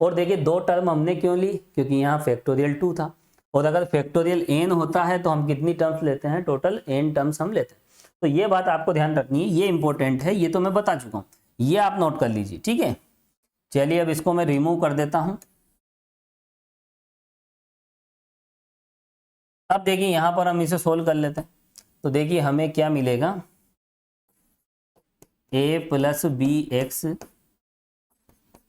और देखिए दो टर्म हमने क्यों ली, क्योंकि यहाँ फैक्टोरियल 2 था, और अगर फैक्टोरियल n होता है तो हम कितनी टर्म्स लेते हैं, टोटल n टर्म्स हम लेते हैं। तो ये बात आपको ध्यान रखनी है, ये इंपॉर्टेंट है, ये तो मैं बता चुका हूँ, ये आप नोट कर लीजिए, ठीक है। चलिए अब इसको मैं रिमूव कर देता हूं। अब देखिए यहां पर हम इसे सोल्व कर लेते हैं। तो देखिए हमें क्या मिलेगा, a प्लस बी एक्स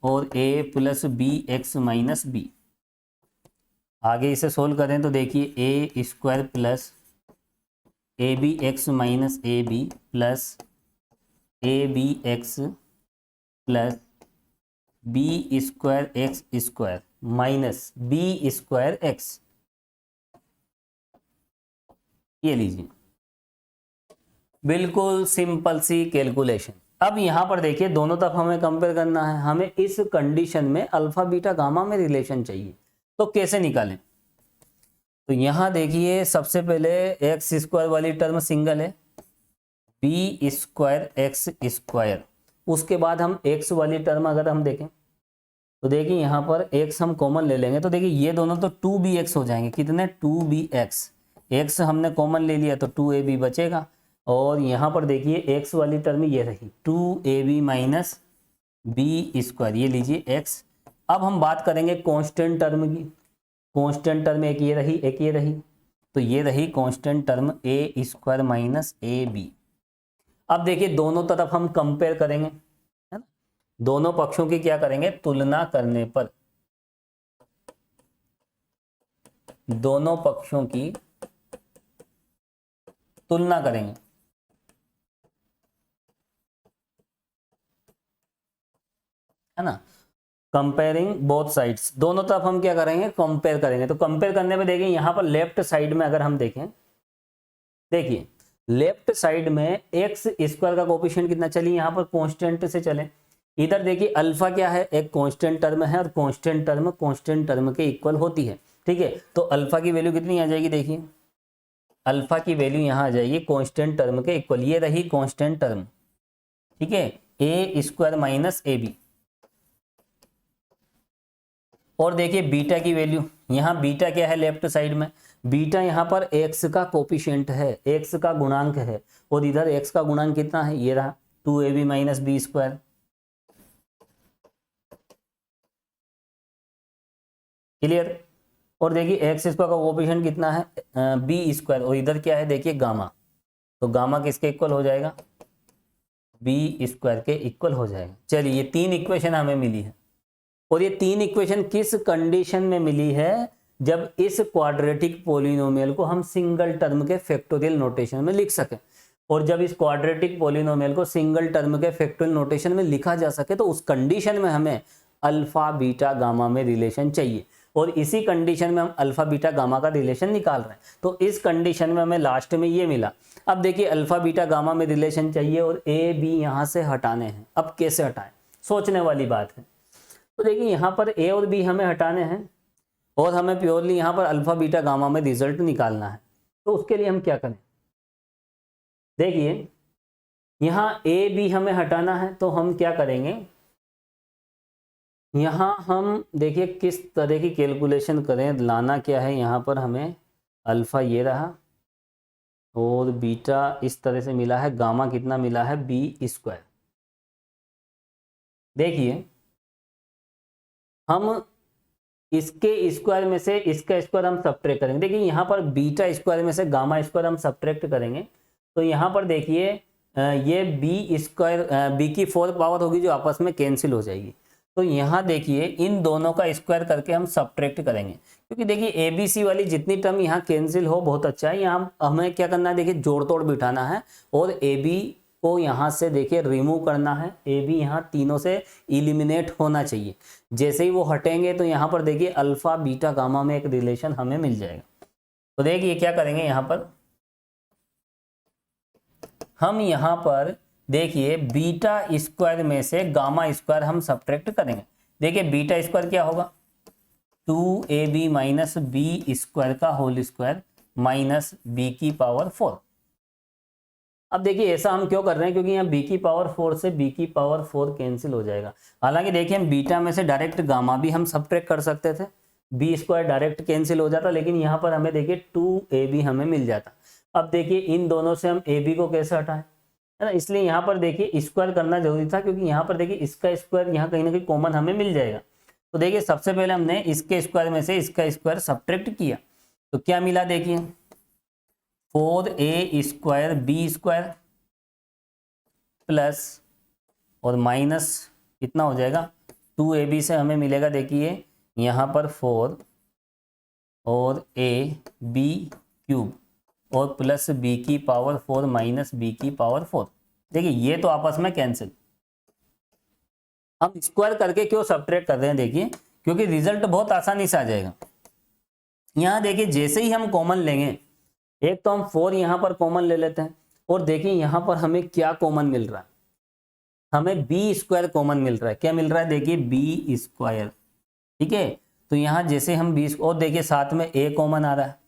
और a plus b x minus b. आगे इसे सोल्व करें तो देखिए a square plus a b x minus a b plus a b x plus b square x square minus b square x. ये लीजिए, बिल्कुल simple सी calculation. अब यहाँ पर देखिए दोनों तरफ हमें कंपेयर करना है, हमें इस कंडीशन में अल्फा बीटा गामा में रिलेशन चाहिए, तो कैसे निकालें। तो यहाँ देखिए सबसे पहले एक्स स्क्वायर वाली टर्म सिंगल है, बी स्क्वायर एक्स स्क्वायर। उसके बाद हम एक्स वाली टर्म अगर हम देखें तो देखिए यहाँ पर एक्स हम कॉमन ले लेंगे, तो देखिए ये दोनों तो 2bx हो जाएंगे, कितने 2bx। एक्स हमने कॉमन ले लिया तो 2ab बचेगा, और यहाँ पर देखिए एक्स वाली टर्म ये रही 2ab माइनस बी स्क्वायर, ये लीजिए एक्स। अब हम बात करेंगे कांस्टेंट टर्म की। कांस्टेंट टर्म एक ये रही, एक ये रही, तो ये रही constant term a square minus a b. अब देखिए दोनों तरफ हम कंपेयर करेंगे, है ना, दोनों पक्षों की क्या करेंगे, तुलना करने पर दोनों पक्षों की तुलना करेंगे, है ना, कंपेयरिंग बोथ साइड्स। दोनों तरफ हम क्या करेंगे, कंपेयर करेंगे। तो कंपेयर करने में देखिए यहाँ पर लेफ्ट साइड में अगर हम देखें, देखिए लेफ्ट साइड में एक्स स्क्वायर का कोफिशिएंट कितना, चलिए यहाँ पर कांस्टेंट से चले। इधर देखिए अल्फा क्या है, एक कांस्टेंट टर्म है, और कांस्टेंट टर्म के इक्वल होती है, ठीक है। तो अल्फा की वैल्यू कितनी आ जाएगी, देखिए अल्फा की वैल्यू यहाँ आ जाएगी कांस्टेंट टर्म के इक्वल, ये रही कांस्टेंट टर्म, ठीक है, ए स्क्वायर माइनस ए बी। और देखिए बीटा की वैल्यू, यहाँ बीटा क्या है लेफ्ट साइड में, बीटा यहाँ पर एक्स का कोफिशिएंट है, एक्स का गुणांक है, और इधर एक्स का गुणांक कितना है, ये रहा 2ab minus b square. Clear. और देखिए एक्स स्क्वायर का कोफिशिएंट कितना है, बी स्क्वायर, और इधर क्या है देखिए गामा, तो गामा किसके इक्वल हो जाएगा, बी स्क्वायर के इक्वल हो जाएगा। चलिए ये तीन इक्वेशन हमें मिली है, और ये तीन इक्वेशन किस कंडीशन में मिली है, जब इस क्वाड्रेटिक पॉलिनोमियल को हम सिंगल टर्म के फैक्टोरियल नोटेशन में लिख सके। और जब इस क्वाड्रेटिक पॉलिनोमियल को सिंगल टर्म के फैक्टोरियल नोटेशन में लिखा जा सके, तो उस कंडीशन में हमें अल्फा बीटा गामा में रिलेशन चाहिए, और इसी कंडीशन में हम अल्फा बीटा गामा का रिलेशन निकाल रहे हैं। तो इस कंडीशन में हमें लास्ट में ये मिला। अब देखिए अल्फा बीटा गामा में रिलेशन चाहिए, और ए बी यहाँ से हटाने हैं। अब कैसे हटाएं, सोचने वाली बात है। तो देखिए यहाँ पर ए और बी हमें हटाने हैं, और हमें प्योरली यहाँ पर अल्फा बीटा गामा में रिजल्ट निकालना है। तो उसके लिए हम क्या करें, देखिए यहाँ ए बी हमें हटाना है, तो हम क्या करेंगे, यहाँ हम देखिए किस तरह की कैलकुलेशन करें, लाना क्या है यहाँ पर हमें, अल्फा ये रहा और बीटा इस तरह से मिला है, गामा कितना मिला है b²। देखिए हम इसके स्क्वायर में से इसका स्क्वायर हम सब्ट्रैक्ट करेंगे। देखिए यहाँ पर बीटा स्क्वायर में से गामा स्क्वायर हम सब्ट्रैक्ट करेंगे तो यहाँ पर देखिए ये b², b की 4 पावर होगी जो आपस में कैंसिल हो जाएगी। तो यहाँ देखिए इन दोनों का स्क्वायर करके हम सब्ट्रैक्ट करेंगे, क्योंकि देखिए ए बी सी वाली जितनी टर्म यहाँ कैंसिल हो बहुत अच्छा है। यहाँ हमें क्या करना है, देखिए जोड़ तोड़ बिठाना है और ए बी को यहाँ से देखिए रिमूव करना है। ए बी यहाँ तीनों से इलिमिनेट होना चाहिए। जैसे ही वो हटेंगे तो यहाँ पर देखिए अल्फा बीटा गामा में एक रिलेशन हमें मिल जाएगा। तो देखिए क्या करेंगे, यहाँ पर हम यहाँ पर देखिए बीटा स्क्वायर में से गामा स्क्वायर हम सब्ट्रैक्ट करेंगे। देखिए बीटा स्क्वायर क्या होगा, 2ab माइनस बी स्क्वायर का होल स्क्वायर माइनस बी की पावर 4। अब देखिए ऐसा हम क्यों कर रहे हैं, क्योंकि यहाँ b की पावर 4 से b की पावर 4 कैंसिल हो जाएगा। हालांकि देखिए हम बीटा में से डायरेक्ट गामा भी हम सब्ट्रैक्ट कर सकते थे, b² डायरेक्ट कैंसिल हो जाता, लेकिन यहाँ पर हमें देखिए 2ab हमें मिल जाता। अब देखिए इन दोनों से हम ab को कैसे हटाएं, है ना, इसलिए यहाँ पर देखिए स्क्वायर करना जरूरी था, क्योंकि यहाँ पर देखिए इसका स्क्वायर यहाँ कहीं ना कहीं कॉमन हमें मिल जाएगा। तो देखिए सबसे पहले हमने इसके स्क्वायर में से इसका स्क्वायर सब्ट्रैक्ट किया तो क्या मिला, देखिए 4a² b² प्लस और माइनस कितना हो जाएगा 2ab से हमें मिलेगा देखिए यहाँ पर 4 और ab³ और प्लस b की पावर 4 माइनस b की पावर 4। देखिए ये तो आपस में कैंसिल। हम स्क्वायर करके क्यों सब्ट्रैक्ट कर रहे हैं, देखिए क्योंकि रिजल्ट बहुत आसानी से आ जाएगा। यहाँ देखिए जैसे ही हम कॉमन लेंगे, एक तो हम 4 यहाँ पर कॉमन ले लेते हैं और देखिए यहाँ पर हमें क्या कॉमन मिल रहा है, हमें b² कॉमन मिल रहा है। क्या मिल रहा है, देखिए b², ठीक है। तो यहाँ जैसे हम b और देखिए साथ में a कॉमन आ रहा है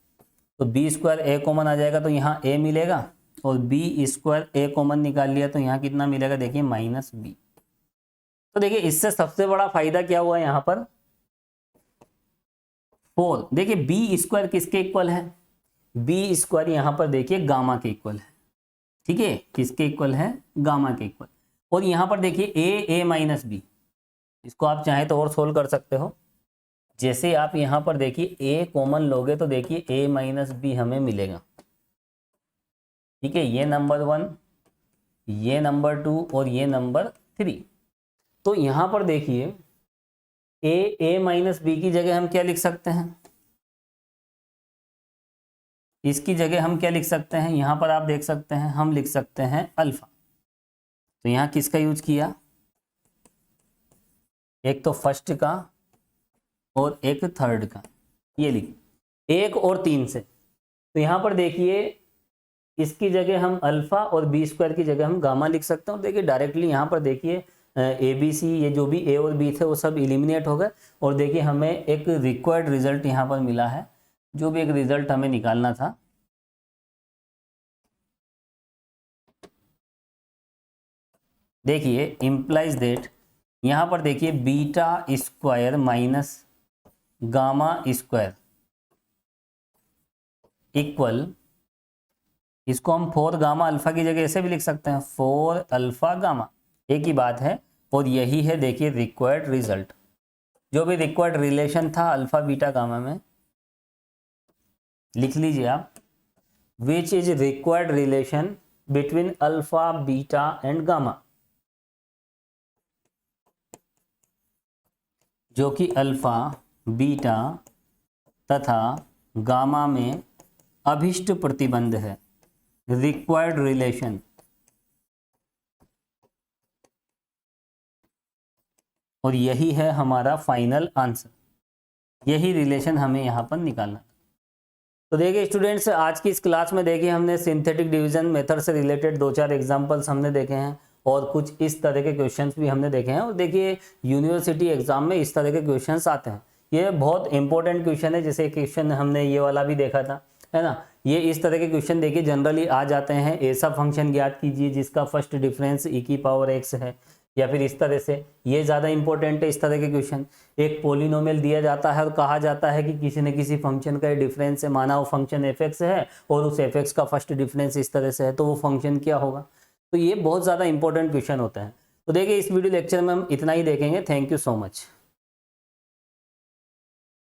तो b² a कॉमन आ जाएगा, तो यहाँ a मिलेगा और b² a कॉमन निकाल लिया तो यहाँ कितना मिलेगा, देखिए माइनस b। तो देखिए इससे सबसे बड़ा फायदा क्या हुआ यहाँ पर 4। देखिए b² किसके इक्वल है, b² यहाँ पर देखिए गामा के इक्वल है, ठीक है, किसके इक्वल है, गामा के इक्वल। और यहाँ पर देखिए a माइनस b, इसको आप चाहें तो और सोल्व कर सकते हो। जैसे आप यहाँ पर देखिए a कॉमन लोगे तो देखिए a माइनस b हमें मिलेगा, ठीक है, ये नंबर 1, ये नंबर 2 और ये नंबर 3। तो यहाँ पर देखिए a माइनस b की जगह हम क्या लिख सकते हैं, इसकी जगह हम क्या लिख सकते हैं, यहाँ पर आप देख सकते हैं हम लिख सकते हैं अल्फा। तो यहाँ किसका यूज किया, एक तो फर्स्ट का और एक थर्ड का, ये लिख 1 और 3 से। तो यहाँ पर देखिए इसकी जगह हम अल्फा और b² की जगह हम गामा लिख सकते हैं। और देखिए डायरेक्टली यहाँ पर देखिए ए बी सी, ये जो भी a और b थे वो सब इलिमिनेट हो गए और देखिए हमें एक रिक्वायर्ड रिजल्ट यहाँ पर मिला है, जो भी एक रिजल्ट हमें निकालना था। देखिए इम्प्लाइज दैट, यहाँ पर देखिए β² माइनस गामा² इक्वल, इसको हम 4 गामा अल्फा की जगह ऐसे भी लिख सकते हैं 4 अल्फा गामा, एक ही बात है। और यही है देखिए रिक्वायर्ड रिजल्ट, जो भी रिक्वायर्ड रिलेशन था अल्फा बीटा गामा में, लिख लीजिए आप, which is required relation between alpha beta and gamma, जो कि अल्फा बीटा तथा गामा में अभिष्ट प्रतिबंध है, रिक्वायर्ड रिलेशन। और यही है हमारा फाइनल आंसर, यही रिलेशन हमें यहाँ पर निकालना। तो देखिए स्टूडेंट्स, आज की इस क्लास में देखिए हमने सिंथेटिक डिवीजन मेथड से रिलेटेड 2-4 एग्जांपल्स हमने देखे हैं और कुछ इस तरह के क्वेश्चंस भी हमने देखे हैं। और देखिए यूनिवर्सिटी एग्जाम में इस तरह के क्वेश्चंस आते हैं, ये बहुत इंपॉर्टेंट क्वेश्चन है। जैसे क्वेश्चन हमने ये वाला भी देखा था, है ना, ये इस तरह के क्वेश्चन देखिए जनरली आ जाते हैं। ऐसा फंक्शन ज्ञात कीजिए जिसका फर्स्ट डिफरेंस e की पावर x है, या फिर इस तरह से, ये ज़्यादा इंपॉर्टेंट है इस तरह के क्वेश्चन। एक पॉलिनोमियल दिया जाता है और कहा जाता है कि किसी न किसी फंक्शन का डिफरेंस है, माना वो फंक्शन एफ एक्स है और उस एफ एक्स का फर्स्ट डिफरेंस इस तरह से है, तो वो फंक्शन क्या होगा। तो ये बहुत ज़्यादा इंपॉर्टेंट क्वेश्चन होता है। तो देखिए इस वीडियो लेक्चर में हम इतना ही देखेंगे। Thank you so much.